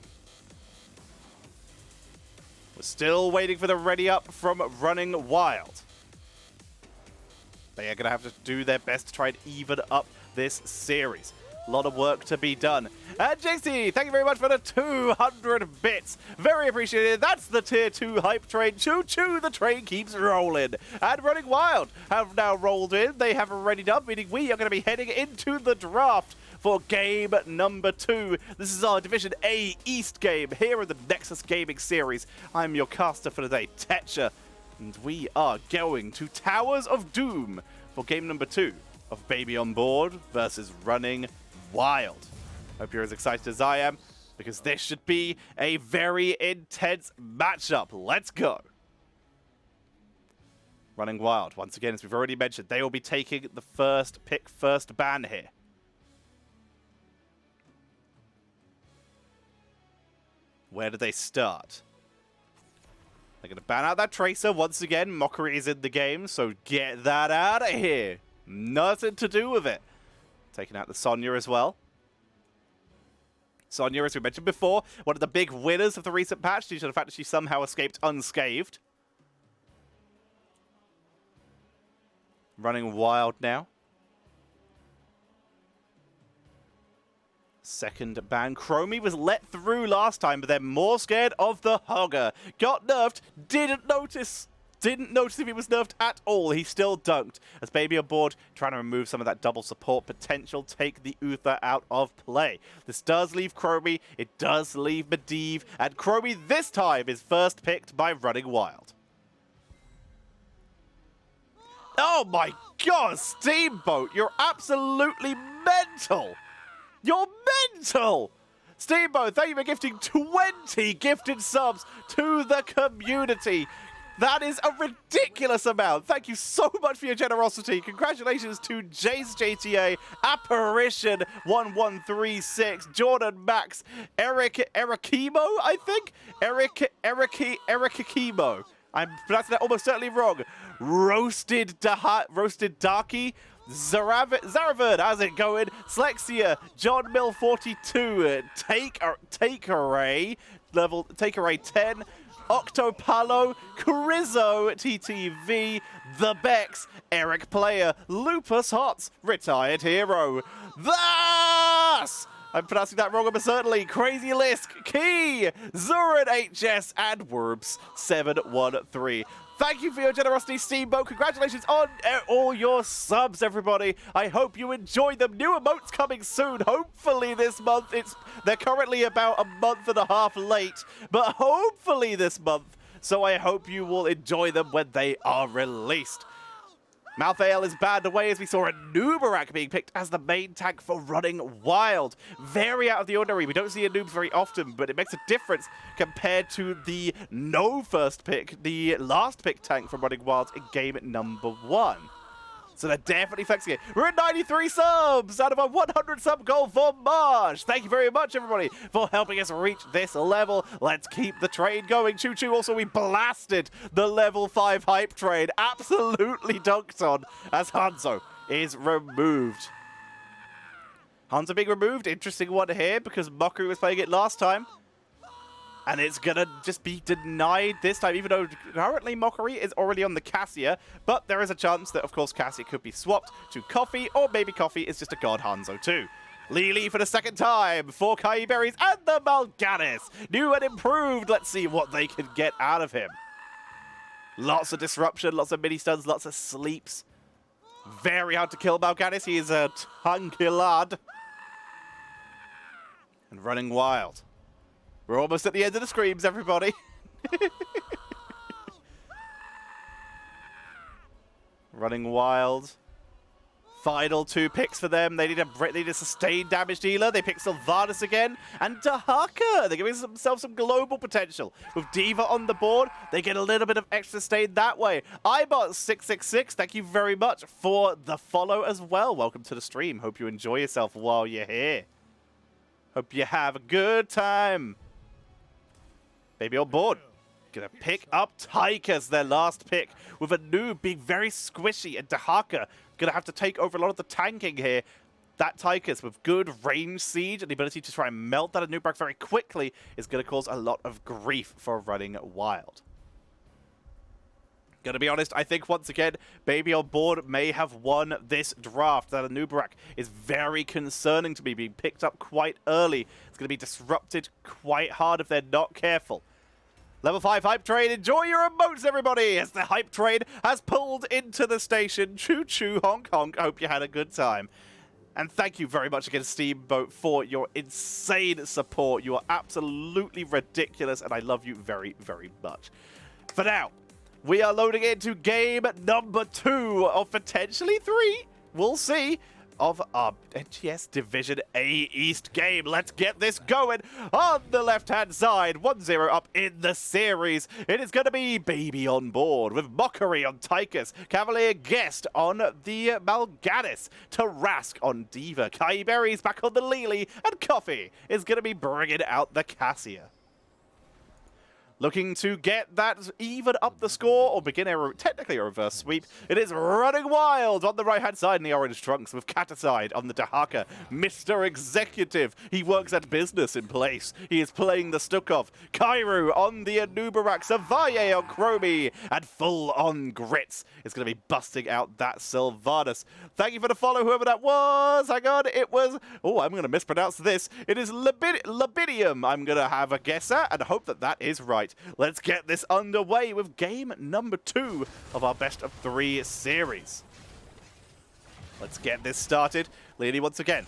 [SPEAKER 1] We're still waiting for the ready up from Running Wild. They are going to have to do their best to try and even up this series. A lot of work to be done. And JC, thank you very much for the 200 bits. Very appreciated. That's the tier 2 Hype Train. Choo choo, the train keeps rolling. And Running Wild have now rolled in. They have readied up, meaning we are going to be heading into the draft for game number 2. This is our Division A East game here in the Nexus Gaming Series. I'm your caster for today, Tetcher. And we are going to Towers of Doom for game number 2 of Baby on Board versus Running Wild. Hope you're as excited as I am, because this should be a very intense matchup. Let's go. Running Wild, once again, as we've already mentioned, they will be taking the first pick, first ban here. Where do they start? They're going to ban out that Tracer once again. Mockery is in the game, so get that out of here. Nothing to do with it. Taking out the Sonya as well. Sonya, as we mentioned before, one of the big winners of the recent patch due to the fact that she somehow escaped unscathed. Running Wild now. Second ban. Chromie was let through last time, but they're more scared of the Hogger. Got nerfed, didn't notice if he was nerfed at all. He still dunked. As Baby on Board, trying to remove some of that double support potential, take the Uther out of play. This does leave Chromie, it does leave Medivh, and Chromie this time is first picked by Running Wild. Oh my god, Steamboat, you're absolutely mental! You're mental! Steamboat, thank you for gifting 20 gifted subs to the community. That is a ridiculous amount. Thank you so much for your generosity. Congratulations to Jace JTA, Apparition 1136, Jordan Max, Eric Erikimo, I think? Erikimo. I'm pronouncing that almost certainly wrong. Roasted Darky, Zaravid, how's it going? Slexia, John Mill 42, Takeray, Takeray 10, Octopalo, Crizzo, TTV, The Bex, Eric Player, Lupus Hots, Retired Hero, Thus! I'm pronouncing that wrong, but certainly. Crazy Lisk, Key, Zurin HS, and Worms 713. Thank you for your generosity, Steamboat. Congratulations on all your subs, everybody. I hope you enjoyed them. New emotes coming soon. Hopefully this month. They're currently about a month and a half late, but hopefully this month. So I hope you will enjoy them when they are released. Malthael is banned away as we saw a Nubarak being picked as the main tank for Running Wild. Very out of the ordinary. We don't see a Noobs very often, but it makes a difference compared to the no first pick, the last pick tank from Running Wild in game number 1. So they're definitely flexing it. We're at 93 subs out of a 100 sub goal for March. Thank you very much, everybody, for helping us reach this level. Let's keep the train going. Choo choo. Also, we blasted the level 5 hype train. Absolutely dunked on as Hanzo is removed. Hanzo being removed. Interesting one here because Mockery was playing it last time. And it's going to just be denied this time, even though currently Mockery is already on the Cassia. But there is a chance that, of course, Cassia could be swapped to Coffee, or maybe Coffee is just a God Hanzo too. Lili for the second time for Kai Berries and the Mal'Ganis. New and improved. Let's see what they can get out of him. Lots of disruption, lots of mini stuns, lots of sleeps. Very hard to kill Mal'Ganis. He is a tanky lad. And Running Wild. We're almost at the end of the screams, everybody. Running Wild. Final 2 picks for them. They need a sustained damage dealer. They pick Sylvanas again. And Dahaka. They're giving themselves some global potential. With D.Va on the board, they get a little bit of extra sustain that way. iBot666, thank you very much for the follow as well. Welcome to the stream. Hope you enjoy yourself while you're here. Hope you have a good time. Baby on board. Gonna pick up Tychus, their last pick, with a Noob being very squishy, and Dahaka gonna have to take over a lot of the tanking here. That Tychus with good range siege and the ability to try and melt that Noob very quickly is gonna cause a lot of grief for Running Wild. Gonna be honest, I think once again, Baby on board may have won this draft. That Anubarak is very concerning to me, being picked up quite early. It's gonna be disrupted quite hard if they're not careful. Level 5 hype train, enjoy your emotes, everybody, as the hype train has pulled into the station. Choo choo, honk honk. I hope you had a good time. And thank you very much again, Steamboat, for your insane support. You are absolutely ridiculous, and I love you very, very much. For now, we are loading into game number 2 of potentially 3. We'll see. Of our NGS Division A East game. Let's get this going. On the left-hand side, 1-0 up in the series. It is going to be Baby on board with Mockery on Tychus, Cavalier Guest on the Mal'Ganis, Tarask on D.Va, Kai Berries back on the Lili, and Coffee is going to be bringing out the Cassia. Looking to get that even up the score, or begin technically a reverse sweep. It is Running Wild on the right-hand side in the orange trunks with Kataside on the Dahaka. Mr. Executive. He works at business in place. He is playing the Stukov. Kairu on the Anubarak. Savaye on Chromie. And full on Grits is going to be busting out that Sylvanas. Thank you for the follow, whoever that was. Hang on, it was... Oh, I'm going to mispronounce this. It is Labidium. I'm going to have a guess at and hope that that is right. Let's get this underway with game number 2 of our best of 3 series. Let's get this started. Lili once again.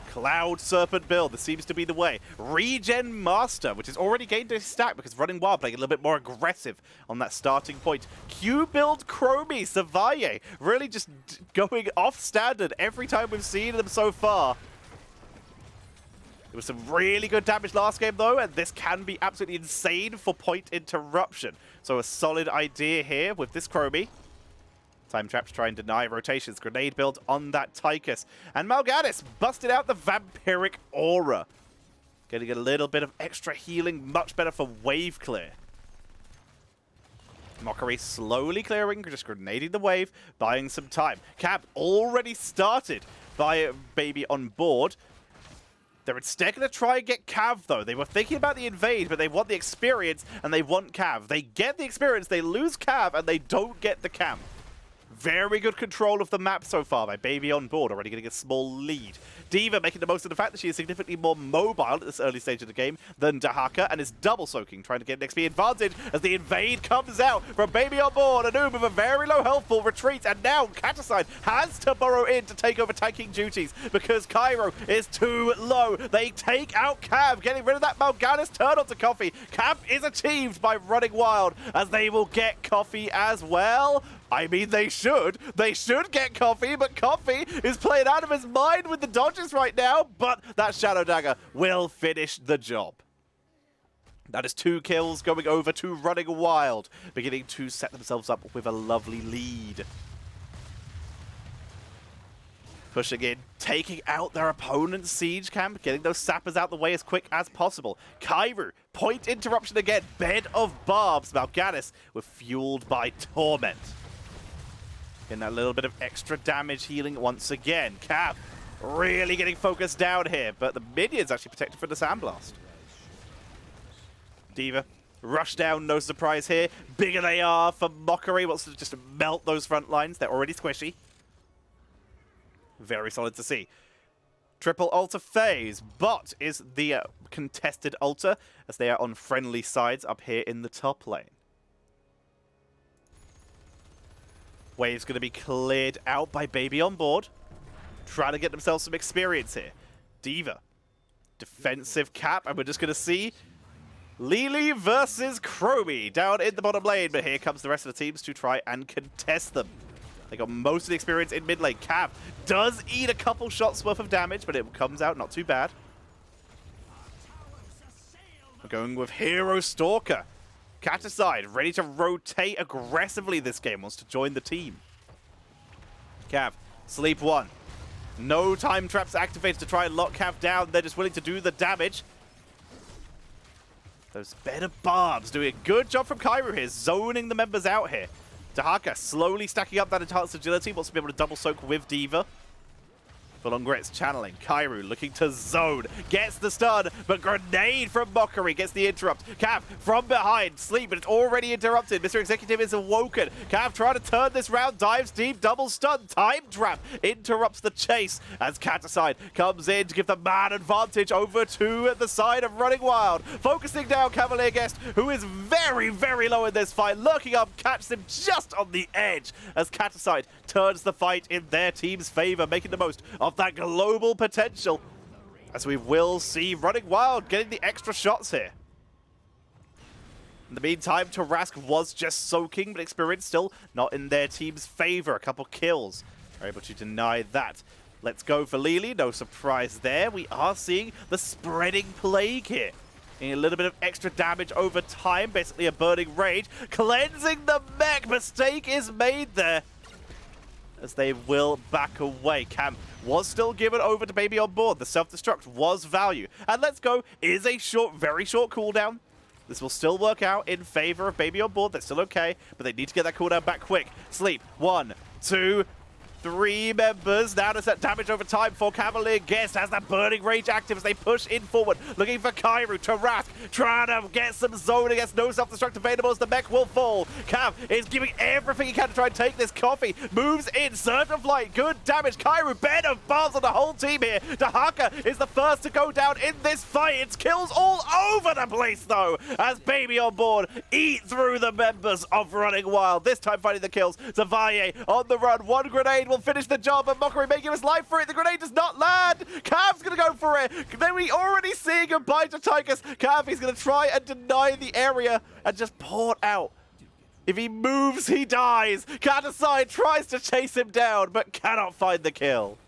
[SPEAKER 1] Cloud Serpent build. This seems to be the way. Regen Master, which has already gained a stack because Running Wild playing a little bit more aggressive on that starting point. Q build Chromie, Savaye, really just going off standard every time we've seen them so far. It was some really good damage last game, though, and this can be absolutely insane for point interruption. So a solid idea here with this Chromie. Time Trap to try and deny rotations. Grenade build on that Tychus. And Mal'Ganis busted out the Vampiric Aura. Getting a little bit of extra healing, much better for wave clear. Mockery slowly clearing, just grenading the wave, buying some time. Cab already started by Baby on board. They're instead going to try and get Cav, though. They were thinking about the invade, but they want the experience, and they want Cav. They get the experience, they lose Cav, and they don't get the camp. Very good control of the map so far by Baby on board, already getting a small lead. D.Va making the most of the fact that she is significantly more mobile at this early stage of the game than Dahaka, and is double soaking, trying to get an XP advantage as the invade comes out from Baby on board. A noob with a very low health pool retreats, and now Kataside has to burrow in to take over tanking duties because Cairo is too low. They take out Cav, getting rid of that Mal'Ganis turn onto Coffee. Camp is achieved by Running Wild as they will get Coffee as well. I mean, they should. They should get Coffee, but Coffee is playing out of his mind with the dodges right now, but that Shadow Dagger will finish the job. That is 2 kills going over to Running Wild, beginning to set themselves up with a lovely lead. Pushing in, taking out their opponent's siege camp, getting those sappers out the way as quick as possible. Kairu, point interruption again, bed of barbs. Mal'Ganis were fueled by Torment. Getting that little bit of extra damage healing once again. Cav really getting focused down here, but the minions actually protected from the Sandblast. D.Va, rush down, no surprise here. Bigger they are for Mockery, wants to just melt those front lines. They're already squishy. Very solid to see. Triple Altar phase. Bot is the contested Altar, as they are on friendly sides up here in the top lane. Wave's going to be cleared out by Baby on board. Trying to get themselves some experience here. D.Va, defensive cap, and we're just going to see Lily versus Chromie down in the bottom lane, but here comes the rest of the teams to try and contest them. They got most of the experience in mid lane. Cav does eat a couple shots worth of damage, but it comes out not too bad. We're going with Hero Stalker. Caticide, ready to rotate aggressively this game, wants to join the team. Cav, sleep 1. No time traps activated to try and lock Cav down. They're just willing to do the damage. Those bed of barbs doing a good job from Kairu here, zoning the members out here. Dahaka slowly stacking up that enhanced agility, wants to be able to double soak with D.Va. Fulongret's channeling. Kairu looking to zone. Gets the stun, but grenade from Mockery gets the interrupt. Cav from behind. Sleep, but it's already interrupted. Mr. Executive is awoken. Cav trying to turn this round. Dives deep. Double stun. Time trap interrupts the chase as Caticide comes in to give the man advantage over to the side of Running Wild. Focusing down Cavalier Guest, who is very, very low in this fight. Lurking up, catches him just on the edge as Caticide turns the fight in their team's favor, making the most of that global potential, as we will see Running Wild getting the extra shots here. In the meantime, Tarask was just soaking, but experience still not in their team's favor. A couple kills are able to deny that. Let's go for Lily. No surprise there. We are seeing the spreading plague here. A little bit of extra damage over time, basically a burning rage. Cleansing the mech. Mistake is made there, as they will back away. Cam was still given over to Baby on board. The self-destruct was value. And Let's Go is a short, very short cooldown. This will still work out in favor of Baby on board. They're still okay, but they need to get that cooldown back quick. Sleep. 1, 2, 3 members. Now does that damage over time for Cavalier Guest has that burning rage active as they push in forward. Looking for Kairu. Tarask trying to get some zone against no self-destruct available as the mech will fall. Cav is giving everything he can to try and take this Coffee. Moves in. Surge of Light. Good damage. Kairu, bed of barbs on the whole team here. Dahaka is the first to go down in this fight. It's kills all over the place though, as Baby on board eat through the members of Running Wild. This time finding the kills. Zavaye on the run. One grenade will finish the job, but Mockery may give us life for it. The grenade does not land. Cav's going to go for it. Then we already seeing goodbye to Tychus. Cav is going to try and deny the area and just port out. If he moves, he dies. Caticide tries to chase him down, but cannot find the kill.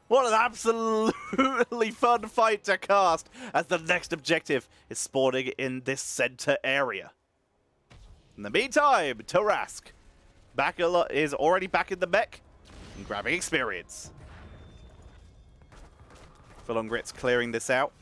[SPEAKER 1] What an absolutely fun fight to cast, as the next objective is spawning in this center area. In the meantime, Tarask is already back in the mech and grabbing experience. Fulongrit's clearing this out.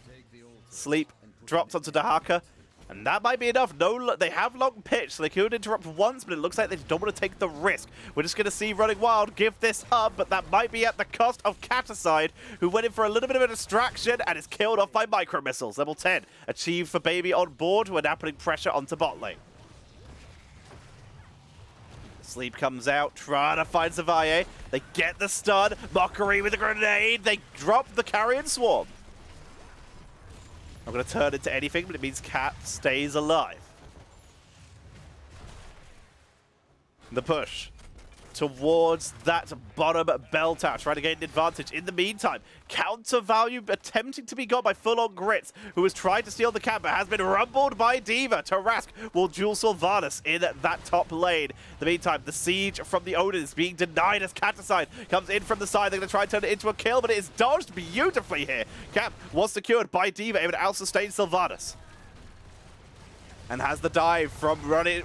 [SPEAKER 1] Sleep drops onto Dahaka, and that might be enough. No, they have long pitch, so they could interrupt once, but it looks like they don't want to take the risk. We're just going to see Running Wild give this up, but that might be at the cost of Caticide, who went in for a little bit of a distraction and is killed off by micro missiles. Level 10 achieved for Baby on board, who are now putting pressure onto bot lane. Sleep comes out, trying to find Zavaye. They get the stun. Mockery with a grenade. They drop the Carrion Swarm. Not going to turn into anything, but it means Cat stays alive. The push. towards that bottom bell tower, trying to gain an advantage. In the meantime, counter value attempting to be got by full-on Grits, who has tried to steal the camp, but has been rumbled by D.Va. Tarask will duel Sylvanas in that top lane. In the meantime, the siege from the Odin is being denied as Kataside comes in from the side. They're going to try and turn it into a kill, but it is dodged beautifully here. Camp was secured by D.Va, able to out-sustain Sylvanas. And has the dive from running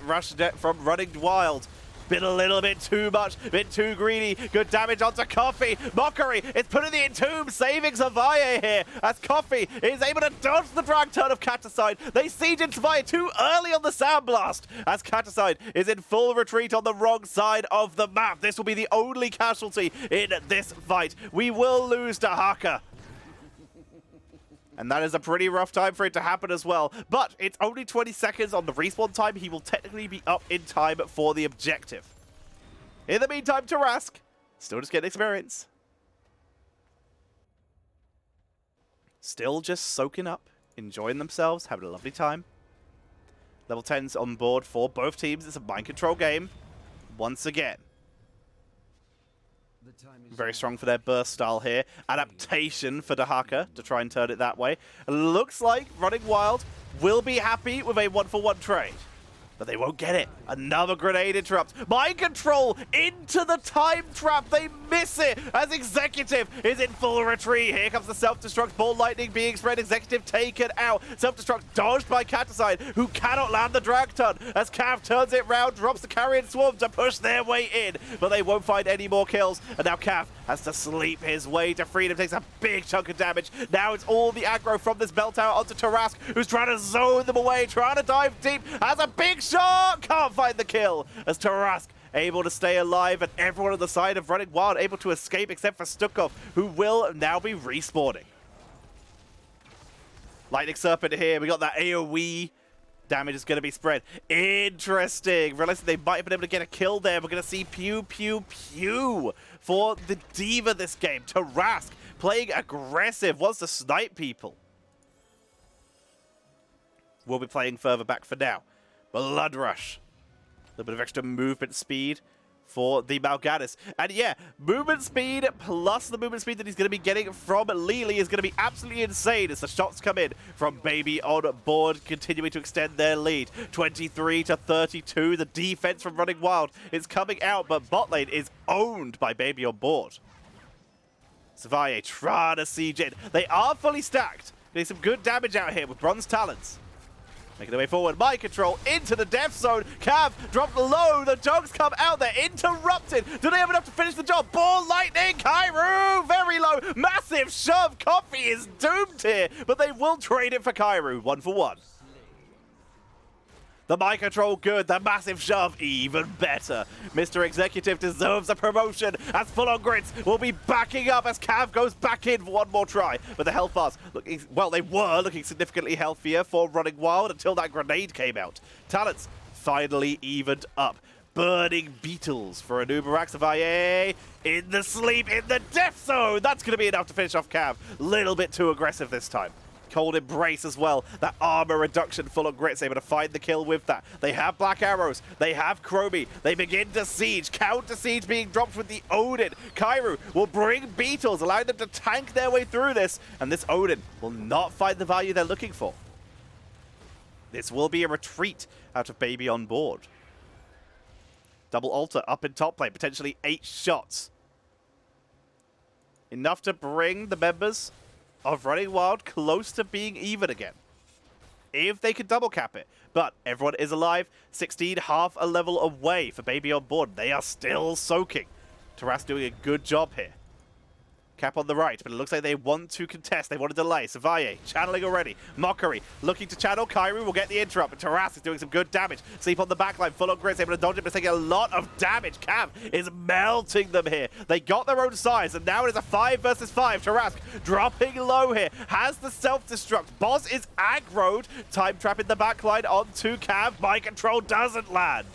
[SPEAKER 1] wild. Been a little bit too much, been too greedy. Good damage onto Coffee. Mockery is putting the entomb, saving Xavaye here as Coffee is able to dodge the drag turn of Kataside. They siege in Xavaye too early on the Sound Blast as Kataside is in full retreat on the wrong side of the map. This will be the only casualty in this fight. We will lose to Haka. And that is a pretty rough time for it to happen as well. But it's only 20 seconds on the respawn time. He will technically be up in time for the objective. In the meantime, Tarask still just getting experience. Still just soaking up, enjoying themselves, having a lovely time. Level 10's on board for both teams. It's a mind control game once again. Very strong for their burst style here. Adaptation for Dahaka to try and turn it that way. Looks like Running Wild will be happy with a 1-for-1 trade. But they won't get it. Another grenade interrupt. Mind control into the time trap. They miss it as Executive is in full retreat. Here comes the self-destruct. Ball lightning being spread. Executive taken out. Self-destruct dodged by Kataside, who cannot land the drag ton as Cav turns it round, drops the carrion swarm to push their way in. But they won't find any more kills. And now Cav has to sleep his way to freedom. Takes a big chunk of damage. Now it's all the aggro from this bell tower onto Tarask, who's trying to zone them away, trying to dive deep. Has a big shot! Can't find the kill as Tarask able to stay alive, and everyone on the side of Running Wild able to escape except for Stukov, who will now be respawning. Lightning Serpent here. We got that AoE damage is going to be spread. Interesting. Realizing they might have been able to get a kill there. We're going to see pew, pew, pew for the D.Va this game. Tarask playing aggressive, wants to snipe people. We'll be playing further back for now. Blood Rush. A little bit of extra movement speed for the Mal'Ganis. And yeah, movement speed plus the movement speed that he's going to be getting from Lili is going to be absolutely insane as the shots come in from Baby on board, continuing to extend their lead. 23-32. The defense from Running Wild is coming out, but bot lane is owned by Baby on board. Xavaye trying to siege in. They are fully stacked. Getting some good damage out here with Bronze Talons. Making their way forward, mind control into the death zone. Cav dropped low, the dogs come out, they're interrupted. Do they have enough to finish the job? Ball lightning, Kairu, very low, massive shove. Coffee is doomed here, but they will trade it for Kairu, 1-for-1. The mind control good, the massive shove even better. Mr. Executive deserves a promotion as full-on Grits will be backing up as Cav goes back in for one more try. But the health bars, looking, well, they were looking significantly healthier for Running Wild until that grenade came out. Talents finally evened up. Burning beetles for a Nubarak. Xavaye in the sleep, in the death zone. That's going to be enough to finish off Cav. Little bit too aggressive this time. Cold Embrace as well. That armor reduction full of Grits, able to find the kill with that. They have Black Arrows. They have Chromie. They begin to siege. Counter siege being dropped with the Odin. Kairu will bring Beetles, allowing them to tank their way through this. And this Odin will not find the value they're looking for. This will be a retreat out of Baby on board. Double altar up in top lane. Potentially 8 shots. Enough to bring the members of Running Wild close to being even again. If they could double cap it. But everyone is alive. 16, half a level away for Baby on board. They are still soaking. Tarask doing a good job here. Cap on the right, but it looks like they want to contest. They want to delay. Xavaye channeling already. Mockery looking to channel. Kairu will get the interrupt, but Tarask is doing some good damage. Sleep on the backline. Full on Grits, able to dodge it, but taking a lot of damage. Cav is melting them here. They got their own size, and now it is a 5 versus 5. Tarask dropping low here. Has the self-destruct. Boss is aggroed. Time trap in the backline onto Cav. Mind control doesn't land.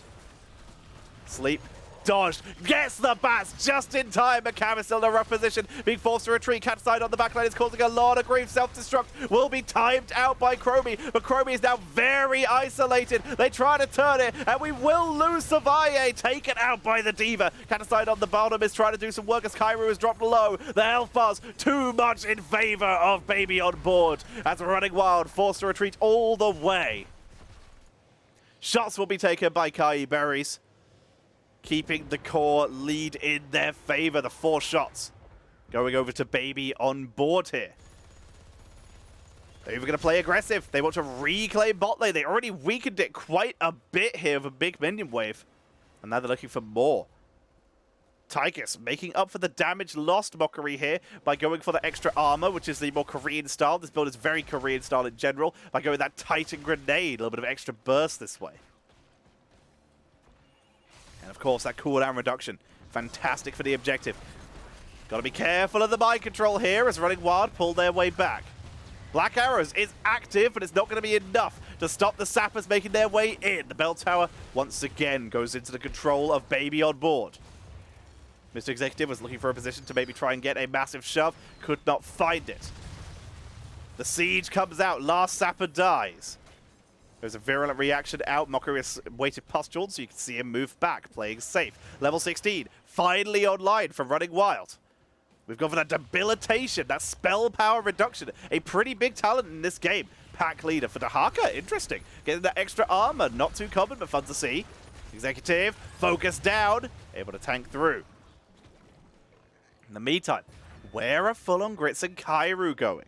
[SPEAKER 1] Sleep dodged, gets the bats just in time. McCam is still in a rough position, being forced to retreat. Cat side on the backline is causing a lot of grief. Self-destruct will be timed out by Chromie, but Chromie is now very isolated. They try to turn it, and we will lose Savaye, taken out by the Diva. Cat side on the bottom is trying to do some work as Kairu has dropped low. The health bars too much in favor of Baby on board, as Running Wild forced to retreat all the way. Shots will be taken by Kai Berries, keeping the core lead in their favor. The 4 shots going over to Baby on board here. They're even going to play aggressive. They want to reclaim bot lane. They already weakened it quite a bit here with a big minion wave, and now they're looking for more. Tychus making up for the damage lost, Mockery here by going for the extra armor, which is the more Korean style. This build is very Korean style in general, by going that Titan grenade, a little bit of extra burst this way. And of course, that cooldown reduction, fantastic for the objective. Gotta be careful of the mind control here as Running Wild pull their way back. Black Arrows is active, but it's not going to be enough to stop the Sappers making their way in. The bell tower once again goes into the control of Baby on board. Mr. Executive was looking for a position to maybe try and get a massive shove. Could not find it. The siege comes out. Last Sapper dies. There's a virulent reaction out. Mockery has waited pustuled, so you can see him move back, playing safe. Level 16, finally online from Running Wild. We've gone for that debilitation, that spell power reduction. A pretty big talent in this game. Pack leader for Dahaka, interesting. Getting that extra armor, not too common, but fun to see. Executive, focus down, able to tank through. In the meantime, where are Full-On Grits and Kairu going?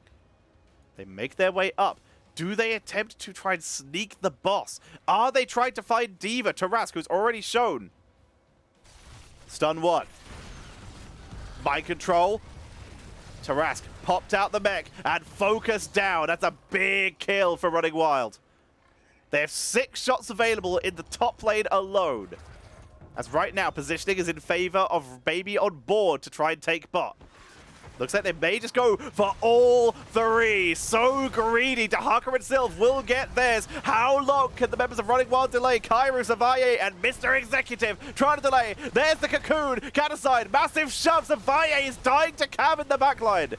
[SPEAKER 1] They make their way up. Do they attempt to try and sneak the boss? Are they trying to find Diva, Tarask, who's already shown? Stun 1. Mind control. Tarask popped out the mech and focused down. That's a big kill for Running Wild. They have 6 shots available in the top lane alone. As right now, positioning is in favor of Baby on board to try and take bot. Looks like they may just go for all 3. So greedy. Dahaka and Sylve will get theirs. How long can the members of Running Wild delay? Kairu, Savaye, and Mr. Executive trying to delay. There's the cocoon. Cat aside. Massive shove. Savaye is dying to cam in the backline.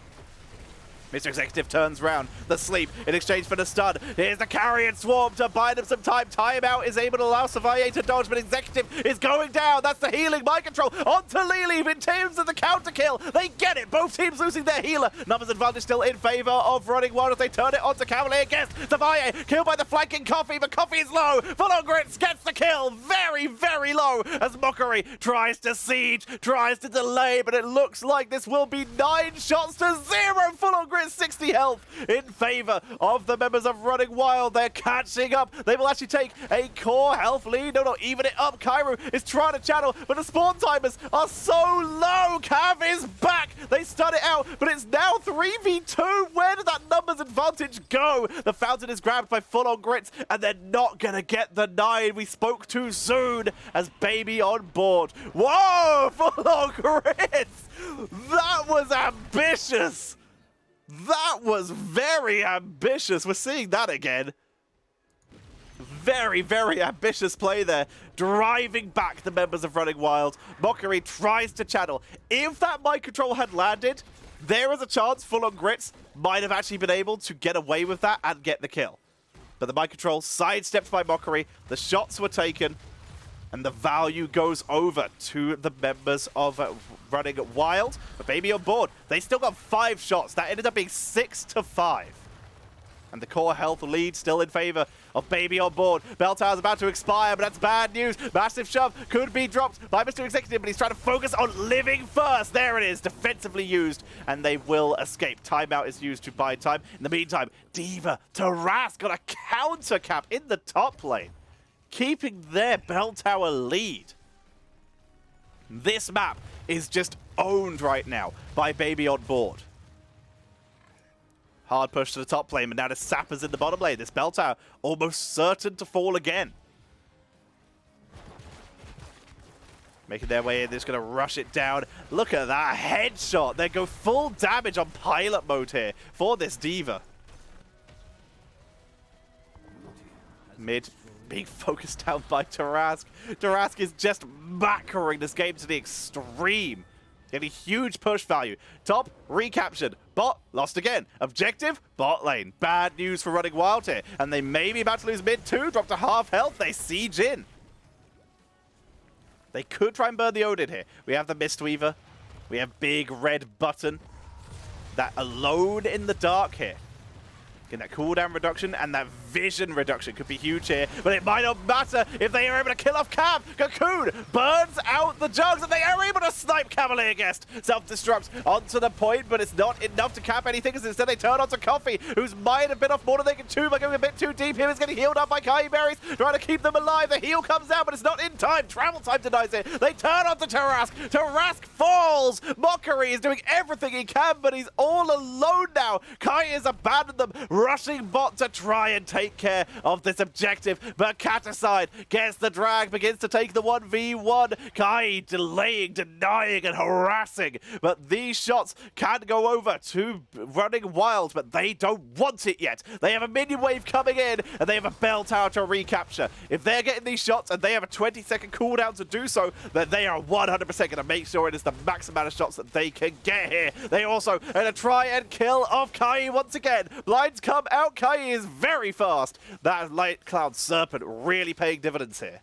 [SPEAKER 1] Mr. Executive turns round. The sleep in exchange for the stun. Here's the carrion swarm to buy them some time. Timeout is able to allow Savaye to dodge, but Executive is going down. That's the healing mind control onto Lili in terms of the counter kill. They get it. Both teams losing their healer. Numbers advantage still in favor of Running Wild as they turn it onto Cavalier. Gets Savaye killed by the flanking Coffee, but Coffee is low. Full-On Grits gets the kill. Very, very low as Mockery tries to siege, tries to delay, but it looks like this will be 9 shots to 0. Full-On Grits 60 health in favor of the members of Running Wild. They're catching up. They will actually take a core health lead. No, even it up. Kairu is trying to channel, but the spawn timers are so low. Cav is back. They stun it out, but it's now 3v2. Where did that numbers advantage go? The fountain is grabbed by Full-On Grits, and they're not going to get the 9. We spoke too soon as Baby on board. Whoa, Full-On Grits. That was ambitious. That was very ambitious. We're seeing that again. Very, very ambitious play there. Driving back the members of Running Wild. Mockery tries to channel. If that mind control had landed, there is a chance Full-On Grits might have actually been able to get away with that and get the kill. But the mind control sidestepped by Mockery. The shots were taken. And the value goes over to the members of Running Wild. But Baby on board, they still got 5 shots. That ended up being 6-5. And the core health lead still in favor of Baby on board. Bell tower's about to expire, but that's bad news. Massive shove could be dropped by Mr. Executive, but he's trying to focus on living first. There it is, defensively used, and they will escape. Timeout is used to buy time. In the meantime, Diva, Tarask got a counter cap in the top lane, keeping their bell tower lead. This map is just owned right now by Baby on board. Hard push to the top lane, but now the Sappers in the bottom lane. This bell tower almost certain to fall again. Making their way in, they're just going to rush it down. Look at that headshot. They go full damage on pilot mode here for this Diva. Mid being focused down by Tarask. Tarask is just macroing this game to the extreme. Getting huge push value. Top, recaptured. Bot, lost again. Objective, bot lane. Bad news for Running Wild here. And they may be about to lose mid too. Drop to half health. They siege in. They could try and burn the Odin here. We have the Mistweaver. We have big red button. That alone in the dark here. Getting that cooldown reduction and that vision reduction could be huge here, but it might not matter if they are able to kill off Cav. Cocoon burns out the jugs, and they are able to snipe Cavalier Guest. Self-destruct onto the point, but it's not enough to cap anything, because instead they turn onto Coffee, who's might have been off more than they can chew by going a bit too deep. Him is getting healed up by Kai Berries, trying to keep them alive. The heal comes out, but it's not in time. Travel time denies it. They turn onto Tarask. Tarask falls. Mockery is doing everything he can, but he's all alone now. Kai has abandoned them, rushing bot to try and take care of this objective, but Caticide gets the drag, begins to take the 1v1. Kai delaying, denying, and harassing, but these shots can go over to Running Wild, but they don't want it yet. They have a minion wave coming in, and they have a bell tower to recapture. If they're getting these shots, and they have a 20-second cooldown to do so, then they are 100% going to make sure it is the max amount of shots that they can get here. They also are going to try and kill off Kai once again. Blinds come out. Kai is very fast. That Light Cloud Serpent really paying dividends here.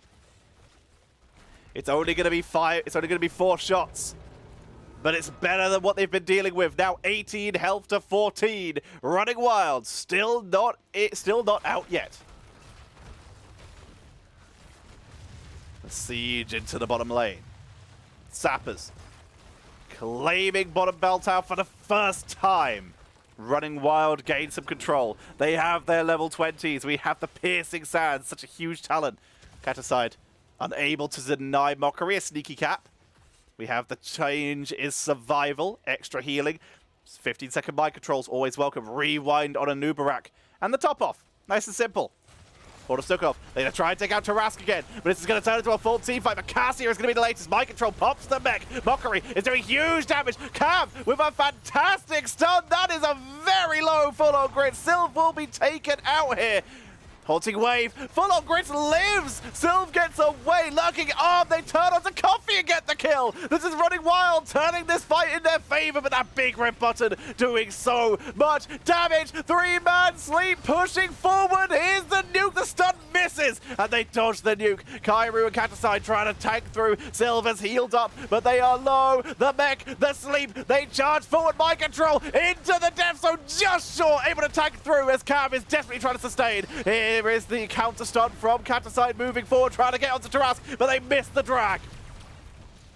[SPEAKER 1] It's only going to be 5. It's only going to be 4 shots, but it's better than what they've been dealing with. Now 18 health to 14. Running Wild still not out yet. A siege into the bottom lane. Sappers claiming bottom bell tower for the first time. Running Wild gain some control. They have their level 20s. We have the Piercing Sands, such a huge talent. Caticide unable to deny Mockery, a sneaky cap. We have the change is survival, extra healing. 15-second mind controls, always welcome. Rewind on a Nubarak. And the top off, nice and simple. Order Stukov. They're going to try and take out Tarask again, but this is going to turn into a full team fight. But Cassia is going to be the latest. Mind control pops the mech. Mockery is doing huge damage. Cav with a fantastic stun. That is a very low full-on grid. Sylv will be taken out here. Haunting Wave, full-on Grit lives! Sylv gets away, lurking arm, they turn onto Coffee and get the kill! This is Running Wild, turning this fight in their favor, but that big red button doing so much damage! 3-man sleep pushing forward, here's the nuke, the stun misses! And they dodge the nuke. Kairu and Caticide trying to tank through, Sylv has healed up, but they are low, the mech, the sleep, they charge forward, mind control, into the death zone, just short, able to tank through as Cav is desperately trying to sustain. Here is the counter stun from Caticide moving forward, trying to get onto Tarask, but they miss the drag.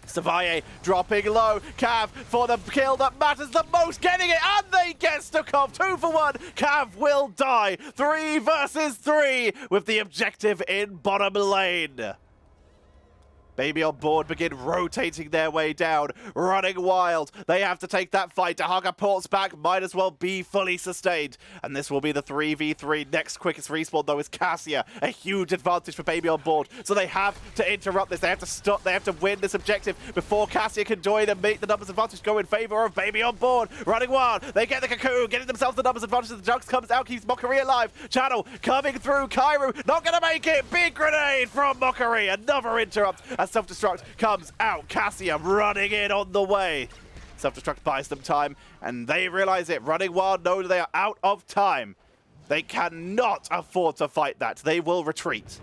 [SPEAKER 1] Savaye dropping low. Cav for the kill that matters the most, getting it, and they get Stukov 2 for 1. Cav will die. 3 versus 3 with the objective in bottom lane. Baby on board begin rotating their way down. Running Wild. They have to take that fight. Dahaga ports back. Might as well be fully sustained. And this will be the 3v3. Next quickest respawn, though, is Cassia. A huge advantage for Baby on board. So they have to interrupt this. They have to stop. They have to win this objective before Cassia can join and make the numbers advantage go in favor of Baby on board. Running Wild. They get the Cocoon, getting themselves the numbers advantage. The Jugs comes out, keeps Mockery alive. Channel coming through. Kairu not going to make it. Big grenade from Mockery. Another interrupt. As Self-Destruct comes out. Cassia running in on the way. Self-Destruct buys them time, and they realize it. Running Wild know they are out of time. They cannot afford to fight that. They will retreat.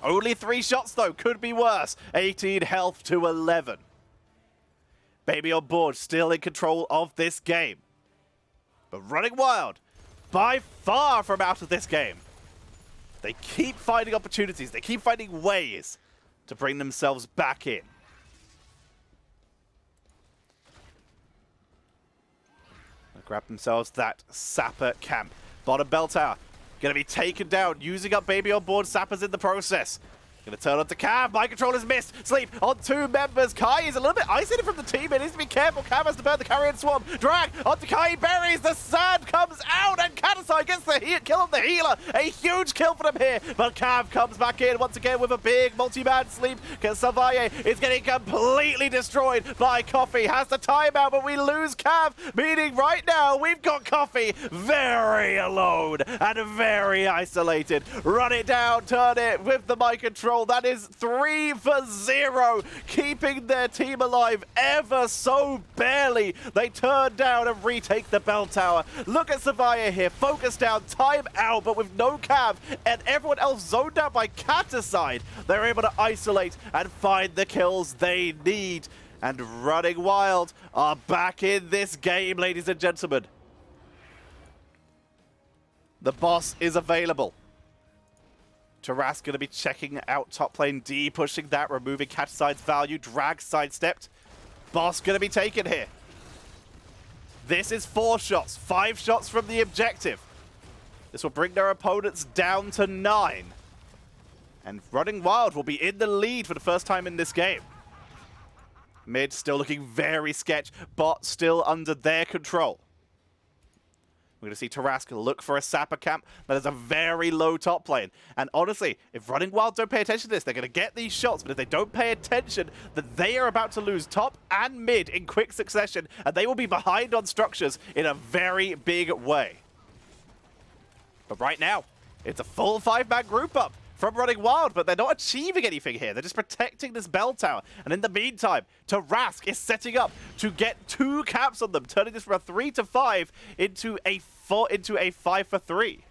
[SPEAKER 1] Only 3 shots, though. Could be worse. 18 health to 11. Baby on board, still in control of this game. But Running Wild, by far from out of this game. They keep finding opportunities. They keep finding ways to bring themselves back in. They grab themselves that Sapper camp. Bottom bell tower going to be taken down, using up Baby on board Sappers in the process. Gonna turn onto Cav. Mind control is missed. Sleep on 2 members. Kai is a little bit isolated from the team. It needs to be careful. Cav has to burn the carrion swarm. Drag onto Kai. Buries. The sand comes out, and Katasai gets the kill on the healer. A huge kill for them here. But Cav comes back in once again with a big multi-man Sleep. Because Savaye is getting completely destroyed by Coffee. Has the timeout, but we lose Cav. Meaning right now we've got Coffee very alone and very isolated. Run it down. Turn it with the mind control. That is 3 for 0, keeping their team alive ever so barely. They turn down and retake the bell tower. Look at Savaye here, focus down, time out, but with no Cav and everyone else zoned out by Kataside, they're able to isolate and find the kills they need. And Running Wild are back in this game, ladies and gentlemen. The boss is available. Tarask going to be checking out top lane D, pushing that, removing Cataside's value. Drag sidestepped. Boss going to be taken here. This is 4 shots, 5 shots from the objective. This will bring their opponents down to 9. And Running Wild will be in the lead for the first time in this game. Mid still looking very sketch, bot still under their control. We're going to see Tarask look for a Sapper camp. That is a very low top lane. And honestly, if Running Wild don't pay attention to this, they're going to get these shots. But if they don't pay attention, then they are about to lose top and mid in quick succession. And they will be behind on structures in a very big way. But right now, it's a full 5-man group up from Running Wild, but they're not achieving anything here. They're just protecting this bell tower. And in the meantime, Tarask is setting up to get 2 caps on them, turning this from a 3 to 5 into a 5 for 3.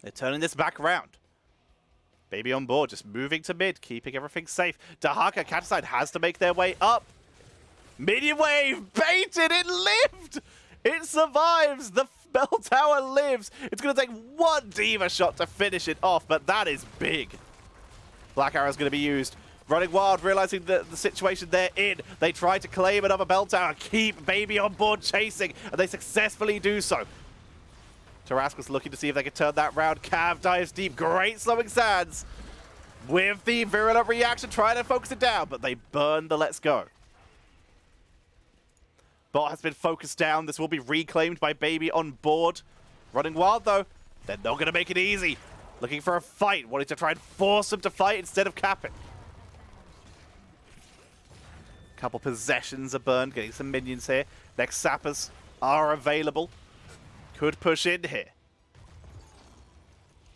[SPEAKER 1] They're turning this back around. Baby on board, just moving to mid, keeping everything safe. Dahaka, Kataside has to make their way up. Minion wave, baited, it lived! It survives, the bell tower lives. It's going to take 1 D.Va shot to finish it off, but that is big. Black Arrow's going to be used. Running Wild, realizing the situation they're in. They try to claim another bell tower, keep Baby on board chasing, and they successfully do so. Tarask was looking to see if they could turn that round. Cav dives deep, great slowing sands. With the virulent reaction, trying to focus it down, but they burn the let's go. Bot has been focused down. This will be reclaimed by Baby on board. Running Wild, though, they're not going to make it easy. Looking for a fight, wanting to try and force them to fight instead of cap it. Couple possessions are burned, getting some minions here. Next sappers are available. Could push in here.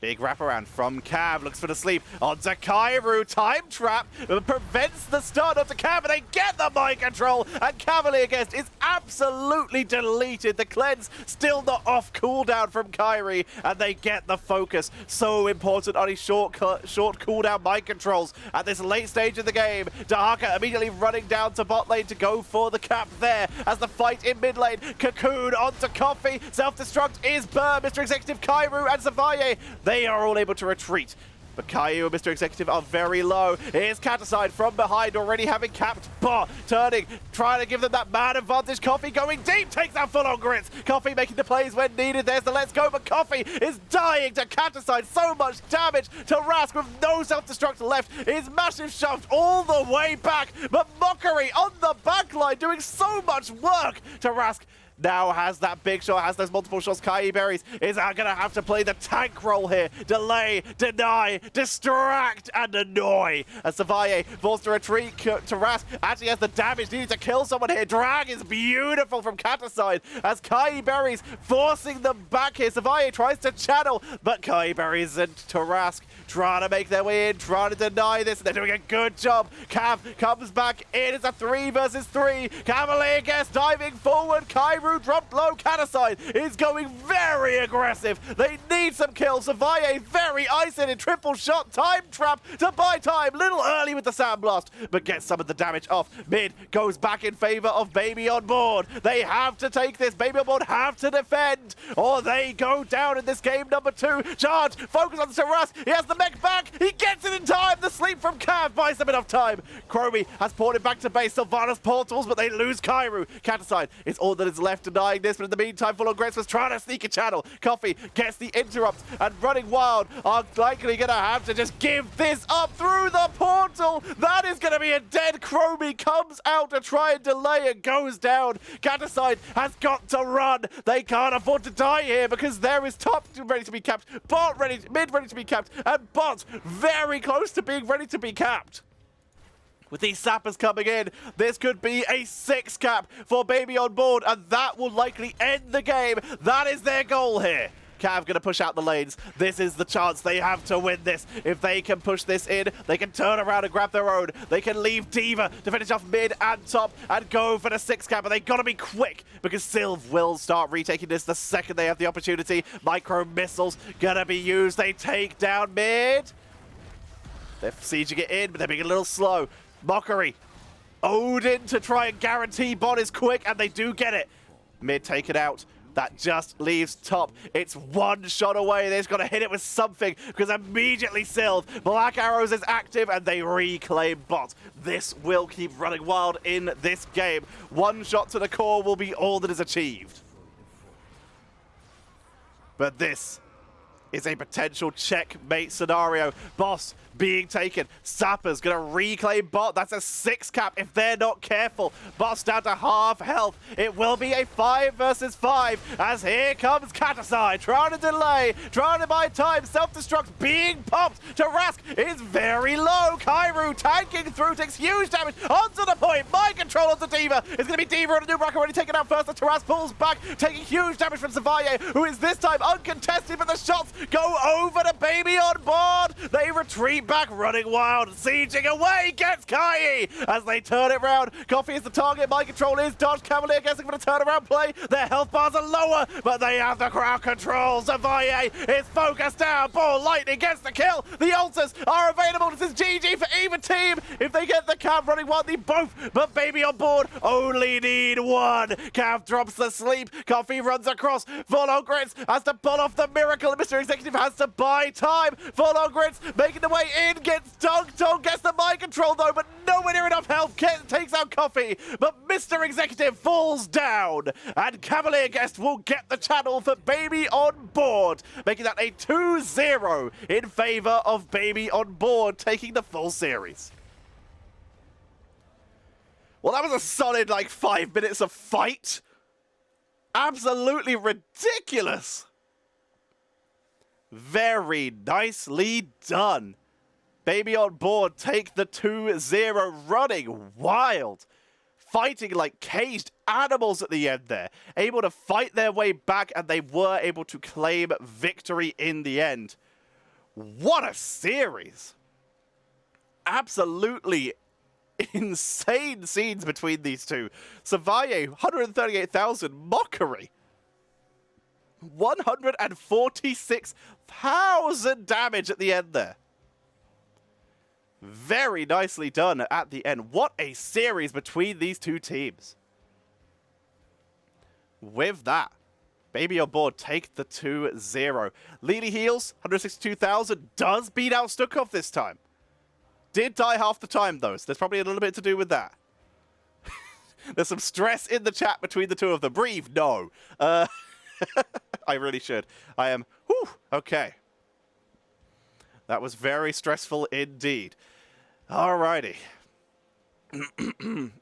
[SPEAKER 1] Big wraparound from Cav, looks for the sleep onto Kairu, time trap, prevents the start onto Cav, and they get the mind control, and Cavalier Guest is absolutely deleted. The cleanse still not off cooldown from Kairi, and they get the focus. So important on his short cooldown mind controls at this late stage of the game. Dahaka immediately running down to bot lane to go for the cap there as the fight in mid lane. Cocoon onto Coffee, self-destruct is burned. Mr. Executive, Kairu, and Savaye, they are all able to retreat. But Caillou and Mr. Executive are very low. Here's Kataside from behind, already having capped bot. Turning, trying to give them that man advantage. Coffee going deep, takes out full on grits. Coffee making the plays when needed. There's the let's go, but Coffee is dying to Kataside. So much damage to Rask with no self-destruct left. His massive shoved all the way back. But Mockery on the backline doing so much work to Rask. Now has that big shot, has those multiple shots. Kai Berries is going to have to play the tank role here. Delay, deny, distract, and annoy. As Savaye forced to retreat to Rask. Actually has the damage needed to kill someone here. Drag is beautiful from Kataside as Kai Berries forcing them back here. Savaye tries to channel, but Kai Berries and Tarask trying to make their way in, trying to deny this. They're doing a good job. Cav comes back in. It's a 3 versus 3. Cavalier Guest diving forward. Kairu dropped low. Kataside is going very aggressive. They need some kills. Savaye very isolated. Triple shot. Time trap to buy time. Little early with the sandblast, but gets some of the damage off. Mid goes back in favor of Baby on board. They have to take this. Baby on board have to defend, or they go down in this game number 2. Charge. Focus on Tarask. He has the mech back. He gets it in time. The sleep from Cav buys them enough time. Chromie has ported back to base. Sylvanas portals, but they lose Kairu. Kataside is all that is left. left denying this, but in the meantime, Full on Grits was trying to sneak a channel. Coffee gets the interrupt, and Running Wild are likely going to have to just give this up through the portal. That is going to be a dead. Chromie comes out to try and delay and goes down. Caticide has got to run. They can't afford to die here because there is top ready to be capped, bot ready, mid ready to be capped, and bot very close to being ready to be capped. With these sappers coming in, this could be a 6 cap for Baby on board, and that will likely end the game. That is their goal here. Cav going to push out the lanes. This is the chance they have to win this. If they can push this in, they can turn around and grab their own. They can leave D.Va to finish off mid and top and go for the 6 cap, but they got to be quick because Sylv will start retaking this the second they have the opportunity. Micro missiles going to be used. They take down mid. They're sieging it in, but they're being a little slow. Mockery. Odin to try and guarantee bot is quick, and they do get it. Mid taken out. That just leaves top. It's one shot away. They've got to hit it with something because immediately Sylv. Black Arrows is active, and they reclaim bot. This will keep Running Wild in this game. One shot to the core will be all that is achieved. But this is a potential checkmate scenario. Boss being taken. Sapper's going to reclaim bot. That's a 6 cap if they're not careful. Boss down to half health. It will be a 5 versus 5 as here comes Caticide trying to delay, trying to buy time. Self-destruct being popped. Tarask is very low. Kairu tanking through, takes huge damage onto the point. Mind control onto D.Va. It's going to be D.Va and a new Brack already taken out first. The Tarask pulls back, taking huge damage from Savaye, who is this time uncontested, but the shots go over to Baby on board. They retreat back. Running Wild, sieging away, gets Kai as they turn it round. Coffee is the target, mind control is dodged. Cavalier guessing for the turnaround play. Their health bars are lower, but they have the crowd control. Savaye is focused down. Ball Lightning gets the kill. The altars are available. This is GG for either team. If they get the Cav, Running Wild need both, but Baby on board only need one. Cav drops the sleep. Coffee runs across. Full on Grits has to pull off the miracle. And Mr. Executive has to buy time. Full on Grits making the way in. Gets dunked on, gets the mind control though, but nowhere near enough health. Takes out Coffee, but Mr. Executive falls down, and Cavalier Guest will get the channel for Baby on board, making that a 2-0 in favor of Baby on board, taking the full series. Well, that was a solid, like, 5 minutes of fight. Absolutely ridiculous. Very nicely done. Baby on board take the 2-0, Running Wild. Fighting like caged animals at the end there. Able to fight their way back, and they were able to claim victory in the end. What a series. Absolutely insane scenes between these two. Savaye, 138,000. Mockery, 146,000 damage at the end there. Very nicely done at the end. What a series between these two teams. With that, Baby on board take the 2-0. Lily Heals, 162,000, does beat out Stukov this time. Did die half the time though, so there's probably a little bit to do with that. There's some stress in the chat between the two of them. Breathe, no. I really should. I am, whew, okay. That was very stressful indeed. Alrighty.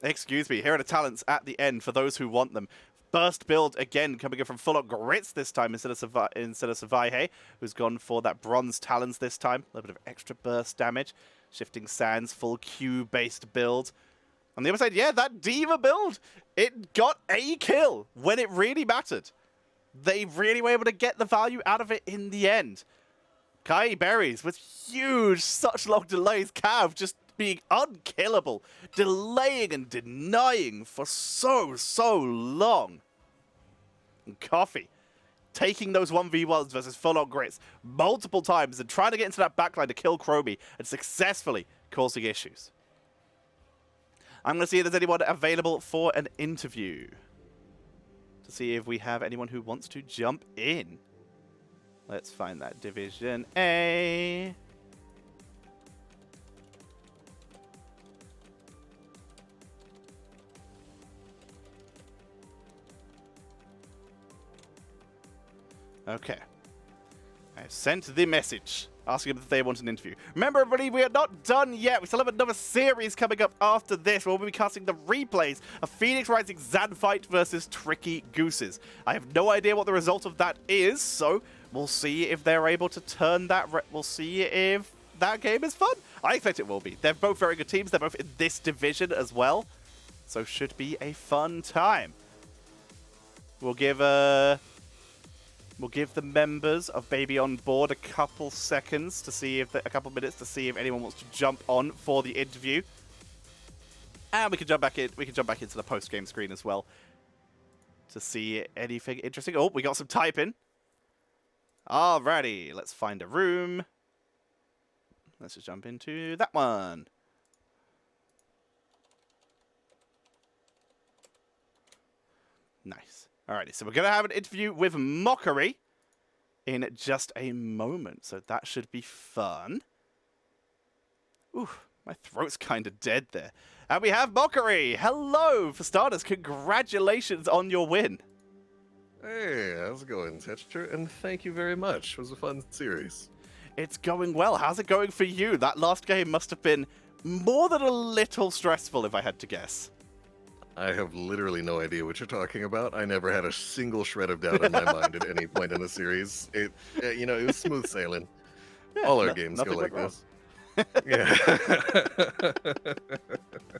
[SPEAKER 1] Excuse me. Here are the talents at the end for those who want them. Burst build again, coming in from Full on Grits this time instead of Savaye, who's gone for that bronze talents this time. A little bit of extra burst damage. Shifting Sands, full Q-based build. On the other side, yeah, that D.Va build, it got a kill when it really mattered. They really were able to get the value out of it in the end. Kai Berries with huge, such long delays. Cav just being unkillable, delaying and denying for so long. And Coffee taking those 1v1s versus Full on Grits multiple times and trying to get into that backline to kill Chromie and successfully causing issues. I'm going to see if there's anyone available for an interview to see if we have anyone who wants to jump in. Let's find that Division A. Okay. I've sent the message asking them if they want an interview. Remember, everybody, we are not done yet. We still have another series coming up after this where we'll be casting the replays of Phoenix Rising Zanfight versus Tricky Gooses. I have no idea what the result of that is, so we'll see if they're able to turn that. We'll see if that game is fun. I expect it will be. They're both very good teams. They're both in this division as well, so should be a fun time. We'll give the members of Baby on board a couple seconds to see if a couple minutes to see if anyone wants to jump on for the interview, and we can jump back in. We can jump back into the post game screen as well to see anything interesting. Oh, we got some typing. Alrighty, let's find a room. Let's just jump into that one. Nice. Alrighty, so we're going to have an interview with Mockery in just a moment, so that should be fun. Ooh, my throat's kind of dead there. And we have Mockery! Hello! For starters, congratulations on your win.
[SPEAKER 2] Hey, how's it going, Tetcher? And thank you very much. It was a fun series.
[SPEAKER 1] It's going well. How's it going for you? That last game must have been more than a little stressful, if I had to guess.
[SPEAKER 2] I have literally no idea what you're talking about. I never had a single shred of doubt in my mind at any point in the series. It was smooth sailing.
[SPEAKER 1] Yeah,
[SPEAKER 2] all our games go like this. Yeah.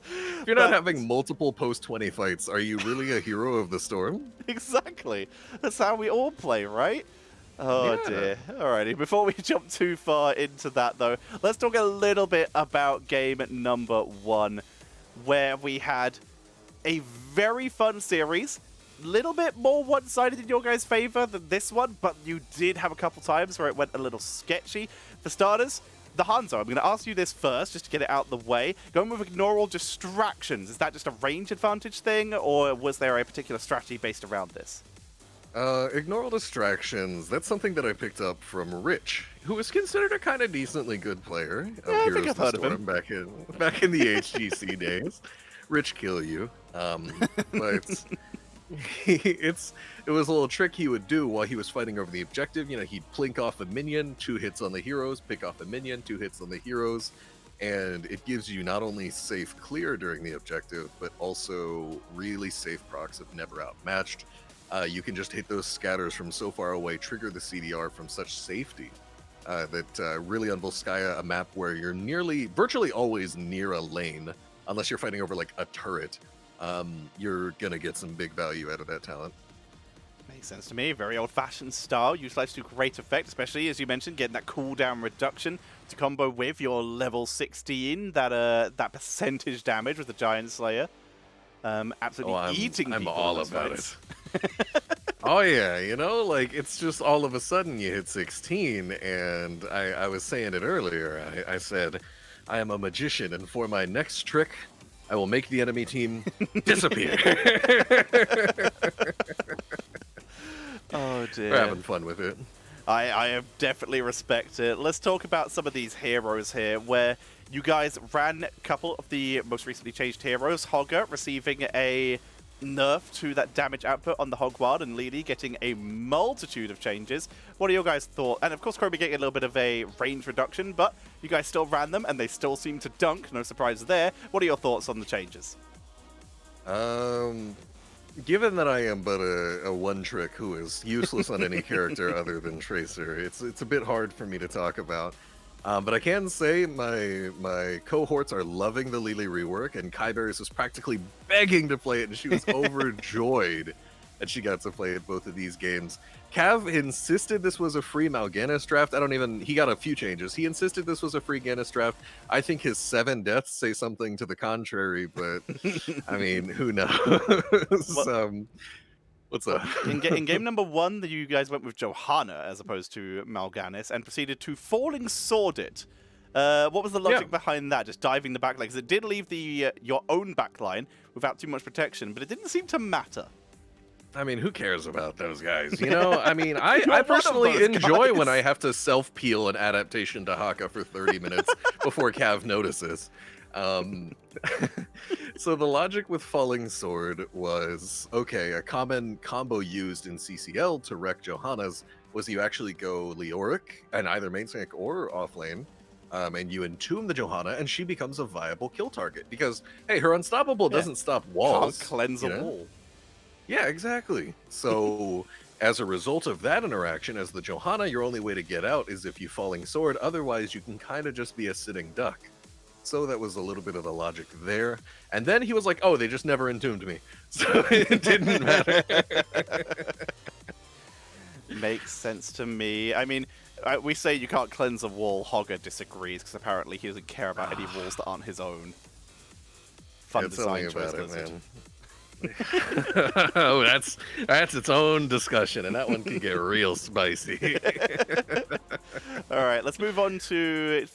[SPEAKER 2] If you're not having multiple post-20 fights, are you really a hero of the storm?
[SPEAKER 1] Exactly. That's how we all play, right? Oh, yeah. Dear. Alrighty, before we jump too far into that, though, let's talk a little bit about game number 1, where we had a very fun series. Little bit more one-sided in your guys' favor than this one, but you did have a couple times where it went a little sketchy. For starters, the Hanzo, I'm going to ask you this first, just to get it out of the way. Going with ignore all distractions, is that just a range advantage thing, or was there a particular strategy based around this?
[SPEAKER 2] Ignore all distractions. That's something that I picked up from Rich, who is considered a kind of decently good player of Heroes of the Storm back in the HGC days. Rich kill you, but it was a little trick he would do while he was fighting over the objective. You know, he'd plink off a minion, 2 hits on the heroes, pick off a minion, 2 hits on the heroes, and it gives you not only safe clear during the objective, but also really safe procs if never outmatched. You can just hit those scatters from so far away, trigger the CDR from such safety that really on Volskaya, a map where you're virtually always near a lane, unless you're fighting over like a turret, you're gonna get some big value out of that talent.
[SPEAKER 1] Makes sense to me. Very old-fashioned style, utilized to great effect, especially as you mentioned, getting that cooldown reduction to combo with your level 16, that percentage damage with the Giant Slayer. Absolutely eating people.
[SPEAKER 2] I'm all about it. Oh yeah, it's just all of a sudden you hit 16, and I was saying it earlier. I said, I am a magician, and for my next trick, I will make the enemy team disappear.
[SPEAKER 1] Oh dear.
[SPEAKER 2] We're having fun with it.
[SPEAKER 1] I definitely respect it. Let's talk about some of these heroes here, where you guys ran a couple of the most recently changed heroes. Hogger receiving a nerf to that damage output on the Hogward, and Lily getting a multitude of changes. What are your guys' thoughts? And of course, Kobe getting a little bit of a range reduction, but you guys still ran them, and they still seem to dunk. No surprise there. What are your thoughts on the changes?
[SPEAKER 2] Given that I am but a one-trick who is useless on any character other than Tracer, it's a bit hard for me to talk about. But I can say my cohorts are loving the Lily rework, and Kyberries was practically begging to play it, and she was overjoyed that she got to play at both of these games. Cav insisted this was a free Mal'Ganis draft. He got a few changes. He insisted this was a free Ganis draft. I think his 7 deaths say something to the contrary, but I mean, who knows? What's up?
[SPEAKER 1] In game number 1, you guys went with Johanna as opposed to Mal'Ganis and proceeded to Falling Sword it. What was the logic behind that? Just diving the backline? Because it did leave your own backline without too much protection, but it didn't seem to matter.
[SPEAKER 2] I mean, who cares about those guys? I mean, I personally enjoy when I have to self-peel an adaptation to Haka for 30 minutes before Cav notices. So the logic with Falling Sword was, okay, a common combo used in CCL to wreck Johanna's was you actually go Leoric and either main tank or off lane, and you entomb the Johanna, and she becomes a viable kill target because hey, her unstoppable doesn't stop walls.
[SPEAKER 1] Can't cleanse a wall.
[SPEAKER 2] Yeah, exactly. So as a result of that interaction, as the Johanna, your only way to get out is if you falling sword. Otherwise, you can kind of just be a sitting duck. So that was a little bit of the logic there. And then he was like, oh, they just never entombed me. So it didn't matter.
[SPEAKER 1] Makes sense to me. I mean, we say you can't cleanse a wall. Hogger disagrees because apparently he doesn't care about any walls that aren't his own. Fun design choice, man.
[SPEAKER 2] Oh, that's its own discussion, and that one can get real spicy.
[SPEAKER 1] All right, let's move on to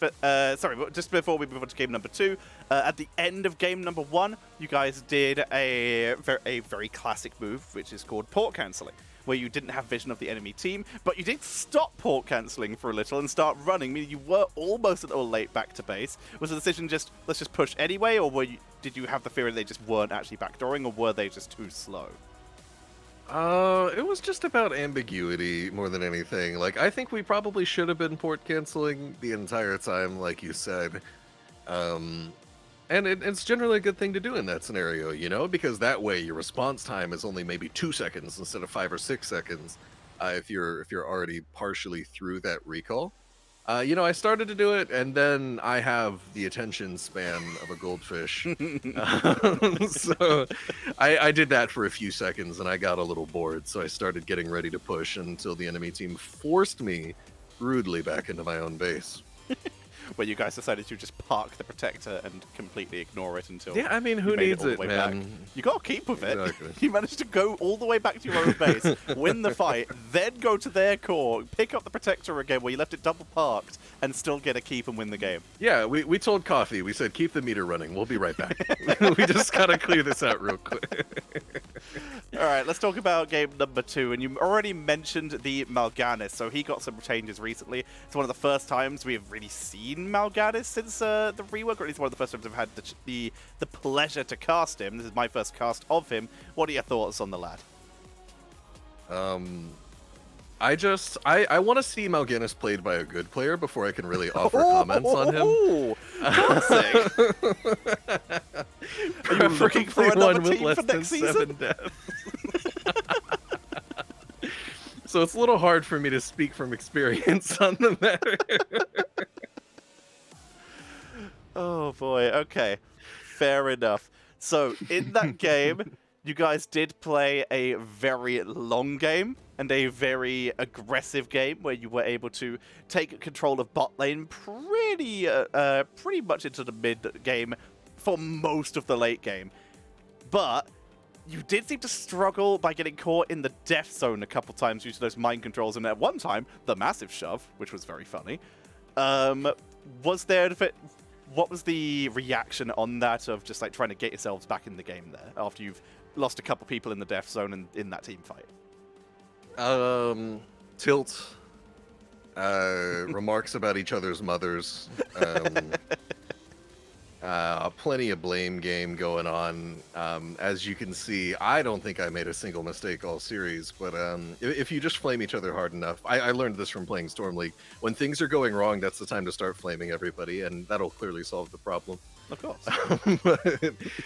[SPEAKER 1] sorry, just before we move on to game number 2. At the end of game number 1, you guys did a very classic move, which is called port cancelling, where you didn't have vision of the enemy team, but you did stop port cancelling for a little and start running, meaning you were almost a little late back to base. Was the decision just, let's just push anyway, or did you have the fear that they just weren't actually backdooring, or were they just too slow?
[SPEAKER 2] It was just about ambiguity more than anything. Like, I think we probably should have been port canceling the entire time, like you said. And it's generally a good thing to do in that scenario, you know, because that way your response time is only maybe 2 seconds instead of 5 or 6 seconds. If you're already partially through that recall. You know, I started to do it, and then I have the attention span of a goldfish. So I did that for a few seconds, and I got a little bored, so I started getting ready to push until the enemy team forced me rudely back into my own base.
[SPEAKER 1] Where you guys decided to just park the protector and completely ignore it until...
[SPEAKER 2] Yeah, I mean, who needs it, man?
[SPEAKER 1] Back. You got to keep with it.
[SPEAKER 2] Exactly.
[SPEAKER 1] You managed to go all the way back to your own base, win the fight, then go to their core, pick up the protector again where you left it double parked, and still get a keep and win the game.
[SPEAKER 2] Yeah, we told Coffee, we said, keep the meter running. We'll be right back. We just got to clear this out real quick.
[SPEAKER 1] All right, let's talk about game number 2. And you already mentioned the Mal'Ganis, so he got some changes recently. It's one of the first times we've really seen Mal'Ganis since the rework, or at least one of the first times I've had the pleasure to cast him. This is my first cast of him. What are your thoughts on the lad?
[SPEAKER 2] I want to see Mal'Ganis played by a good player before I can really offer comments on him.
[SPEAKER 1] Classic. Are you looking for another team for next season?
[SPEAKER 2] So it's a little hard for me to speak from experience on the matter.
[SPEAKER 1] Oh boy, okay. Fair enough. So, in that game, you guys did play a very long game and a very aggressive game where you were able to take control of bot lane pretty much into the mid game for most of the late game. But you did seem to struggle by getting caught in the death zone a couple times due to those mind controls, and at one time, the massive shove, which was very funny. What was the reaction on that of just like trying to get yourselves back in the game there after you've lost a couple people in the death zone and in that team fight?
[SPEAKER 2] Tilt. Remarks about each other's mothers. Plenty of blame game going on. As you can see, I don't think I made a single mistake all series, but if you just flame each other hard enough, I learned this from playing Storm League. When things are going wrong, that's the time to start flaming everybody, and that'll clearly solve the problem.
[SPEAKER 1] Of course.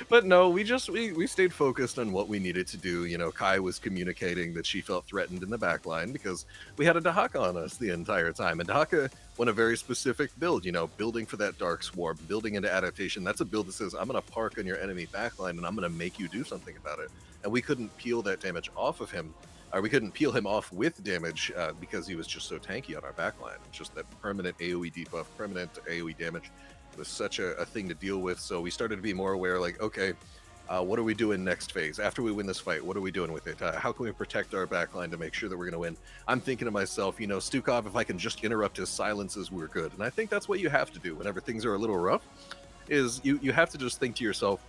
[SPEAKER 2] But no, we stayed focused on what we needed to do. You know, Kai was communicating that she felt threatened in the backline because we had a Dahaka on us the entire time. And Dahaka went a very specific build, you know, building for that Dark Swarm, building into adaptation. That's a build that says, I'm going to park on your enemy backline and I'm going to make you do something about it. And we couldn't peel that damage off of him. Or we couldn't peel him off with damage because he was just so tanky on our backline. Just that permanent AoE debuff, permanent AoE damage was such a thing to deal with. So we started to be more aware, like, okay, what are we doing next phase? After we win this fight, what are we doing with it? How can we protect our backline to make sure that we're going to win? I'm thinking to myself, you know, Stukov, if I can just interrupt his silences, we're good. And I think that's what you have to do whenever things are a little rough, is you have to just think to yourself,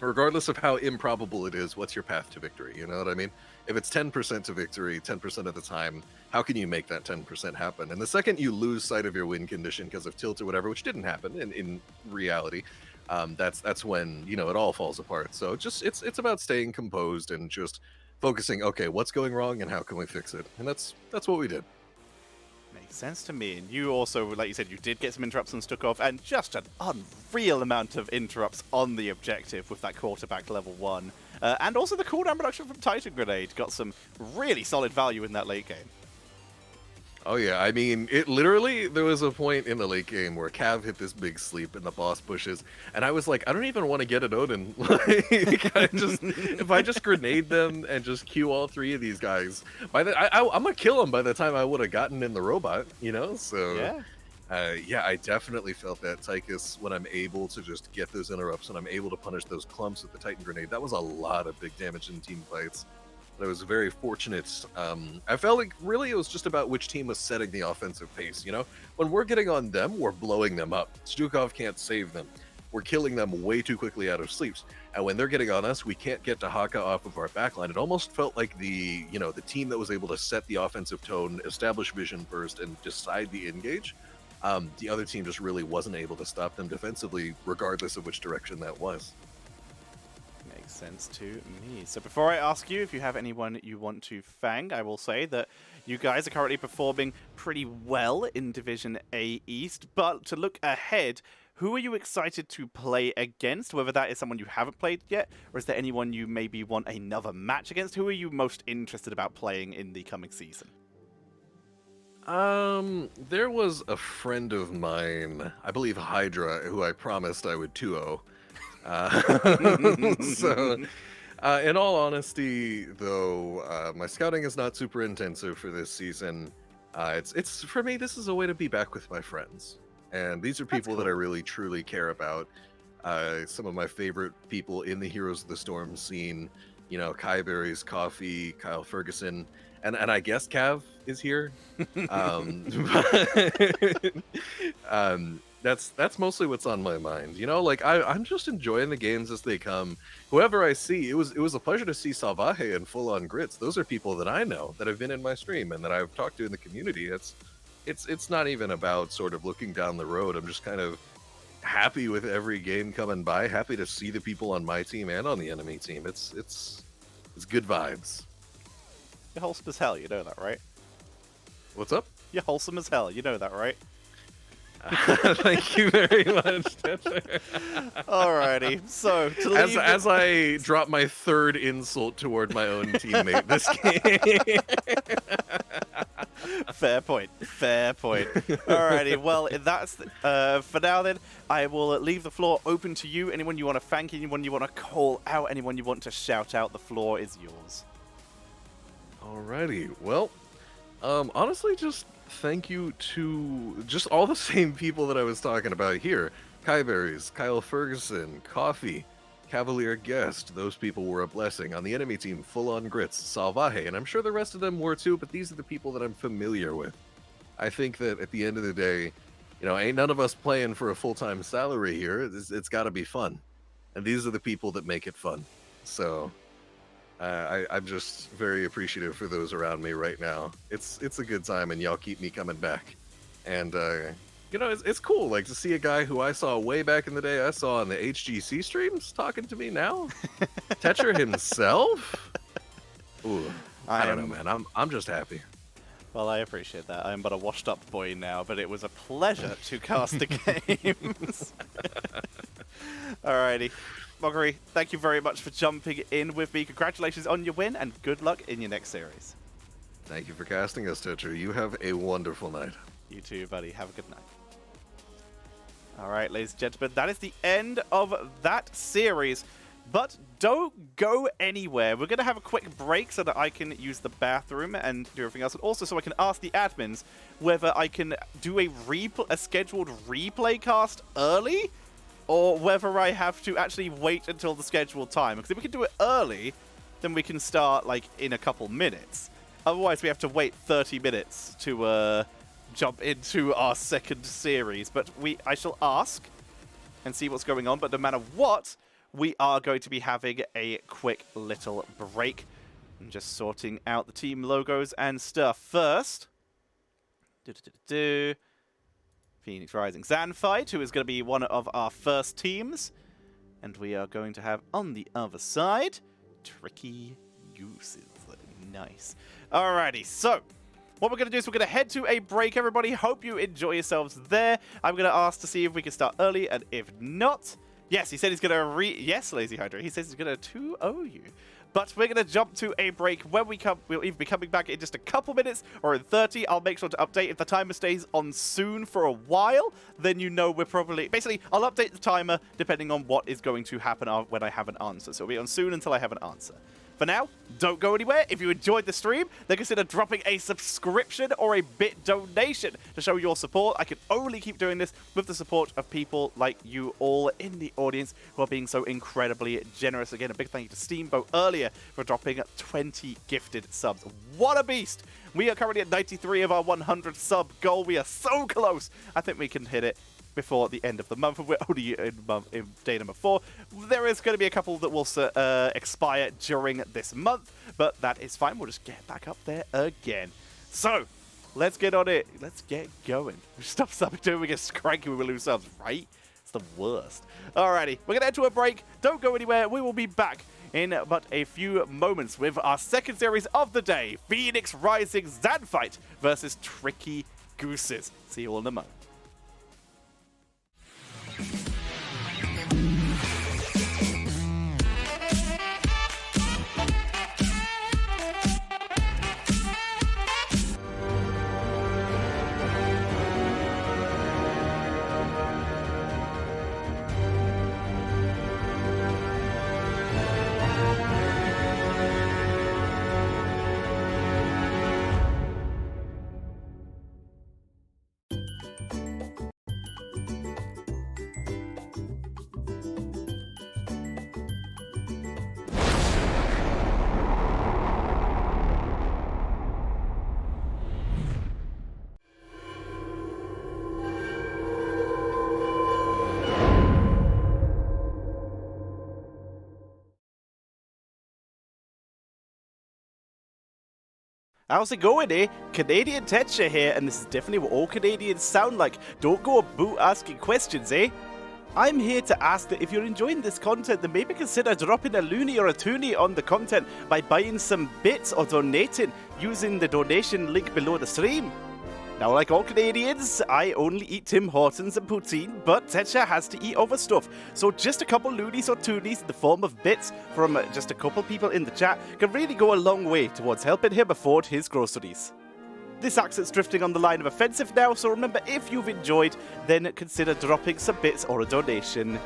[SPEAKER 2] regardless of how improbable it is, what's your path to victory? You know what I mean? If it's 10% to victory, 10% of the time, how can you make that 10% happen? And the second you lose sight of your win condition because of tilt or whatever, which didn't happen in reality, that's when, you know, it all falls apart. So it's about staying composed and just focusing, okay, what's going wrong and how can we fix it? And that's what we did.
[SPEAKER 1] Makes sense to me. And you also, like you said, you did get some interrupts on Stukov, and just an unreal amount of interrupts on the objective with that quarterback level 1. And also the cooldown reduction from Titan Grenade got some really solid value in that late game.
[SPEAKER 2] Oh yeah, I mean, it literally, there was a point in the late game where Cav hit this big sleep in the boss bushes, and I was like, I don't even want to get an Odin. Like, if I just grenade them and just queue all 3 of these guys, I'm gonna kill them by the time I would have gotten in the robot, you know? So, yeah, I definitely felt that Tychus, when I'm able to just get those interrupts and I'm able to punish those clumps with the Titan Grenade, that was a lot of big damage in team fights. I was very fortunate. I felt like really it was just about which team was setting the offensive pace, you know? When we're getting on them, we're blowing them up. Stukov can't save them. We're killing them way too quickly out of sleeps. And when they're getting on us, we can't get to Haka off of our backline. It almost felt like the team that was able to set the offensive tone, establish vision first, and decide the engage. The other team just really wasn't able to stop them defensively, regardless of which direction that was.
[SPEAKER 1] Sense to me. So before I ask you if you have anyone you want to fang, I will say that you guys are currently performing pretty well in Division A East, but to look ahead, who are you excited to play against? Whether that is someone you haven't played yet, or is there anyone you maybe want another match against? Who are you most interested about playing in the coming season?
[SPEAKER 2] There was a friend of mine, I believe Hydra, who I promised I would 2-0. So, in all honesty, though, my scouting is not super intensive for this season. It's for me, this is a way to be back with my friends, and these are people that I really truly care about. Some of my favorite people in the Heroes of the Storm scene, you know, Kai Berry's Coffee, Kyle Ferguson, and I guess Cav is here. That's mostly what's on my mind. You know, like I'm just enjoying the games as they come. Whoever I see, it was a pleasure to see Salvaje and Full On Grits. Those are people that I know that have been in my stream and that I've talked to in the community. It's not even about sort of looking down the road. I'm just kind of happy with every game coming by. Happy to see the people on my team and on the enemy team. It's good vibes.
[SPEAKER 1] You're wholesome as hell, you know that, right?
[SPEAKER 2] What's up?
[SPEAKER 1] You're wholesome as hell, you know that, right?
[SPEAKER 2] Thank you very much, Tetcher.
[SPEAKER 1] Alrighty, so to leave
[SPEAKER 2] as I drop my 3rd insult toward my own teammate this game.
[SPEAKER 1] Fair point. Fair point. Alrighty, well, that's for now then. I will leave the floor open to you. Anyone you want to thank, anyone you want to call out, anyone you want to shout out, the floor is yours.
[SPEAKER 2] Alrighty, well, honestly, just thank you to just all the same people that I was talking about here. Kai Berries, Kyle Ferguson, Coffee, Cavalier Guest, those people were a blessing. On the enemy team, Full On Grits, Salvaje, and I'm sure the rest of them were too, but these are the people that I'm familiar with. I think that at the end of the day, you know, ain't none of us playing for a full-time salary here. It's got to be fun. And these are the people that make it fun. So I'm just very appreciative for those around me right now. It's a good time, and y'all keep me coming back. And you know, it's cool, like, to see a guy who I saw way back in the day, I saw on the HGC streams, talking to me now. Tetcher himself. Ooh, I don't know, man. I'm just happy.
[SPEAKER 1] Well, I appreciate that. I'm but a washed-up boy now, but it was a pleasure to cast the games. Alrighty. Mockery, thank you very much for jumping in with me. Congratulations on your win, and good luck in your next series.
[SPEAKER 2] Thank you for casting us, Tetcher. You have a wonderful night.
[SPEAKER 1] You too, buddy. Have a good night. Alright, ladies and gentlemen, that is the end of that series. But don't go anywhere. We're going to have a quick break so that I can use the bathroom and do everything else. And also so I can ask the admins whether I can do a scheduled replay cast early, or whether I have to actually wait until the scheduled time. Because if we can do it early, then we can start, like, in a couple minutes. Otherwise, we have to wait 30 minutes to jump into our second series. But I shall ask and see what's going on. But no matter what, we are going to be having a quick little break. I'm just sorting out the team logos and stuff. First, Phoenix Rising Zanfight, who is going to be one of our first teams. And we are going to have, on the other side, Tricky Gooses. Nice. Alrighty, so what we're going to do is we're going to head to a break, everybody. Hope you enjoy yourselves there. I'm going to ask to see if we can start early, and if not... Yes, he said he's going to Yes, Lazy Hydra. He says he's going to 2-0 you. But we're going to jump to a break. When we come, we'll either be coming back in just a couple minutes or in 30. I'll make sure to update. If the timer stays on soon for a while, then you know we're probably... Basically, I'll update the timer depending on what is going to happen when I have an answer. So it'll be on soon until I have an answer. For now, don't go anywhere. If you enjoyed the stream, then consider dropping a subscription or a bit donation to show your support. I can only keep doing this with the support of people like you all in the audience who are being so incredibly generous. Again, a big thank you to Steamboat earlier for dropping 20 gifted subs. What a beast! We are currently at 93 of our 100 sub goal. We are so close. I think we can hit it before the end of the month. We're only in day number 4. There is going to be a couple that will expire during this month, but that is fine. We'll just get back up there again. So, let's get on it. Let's get going. Stop doing, we get cranky when we lose subs, right? It's the worst. Alrighty, we're going to head to a break. Don't go anywhere. We will be back in but a few moments with our second series of the day, Phoenix Rising Zanfight versus Tricky Gooses. See you all in a moment. How's it going, eh? Canadian Tetcher here, and this is definitely what all Canadians sound like. Don't go about asking questions, eh? I'm here to ask that if you're enjoying this content, then maybe consider dropping a loony or a toonie on the content by buying some bits or donating using the donation link below the stream. Now, like all Canadians, I only eat Tim Hortons and poutine, but Tetcher has to eat other stuff. So just a couple loonies or toonies in the form of bits from just a couple people in the chat can really go a long way towards helping him afford his groceries. This accent's drifting on the line of offensive now, so remember, if you've enjoyed, then consider dropping some bits or a donation.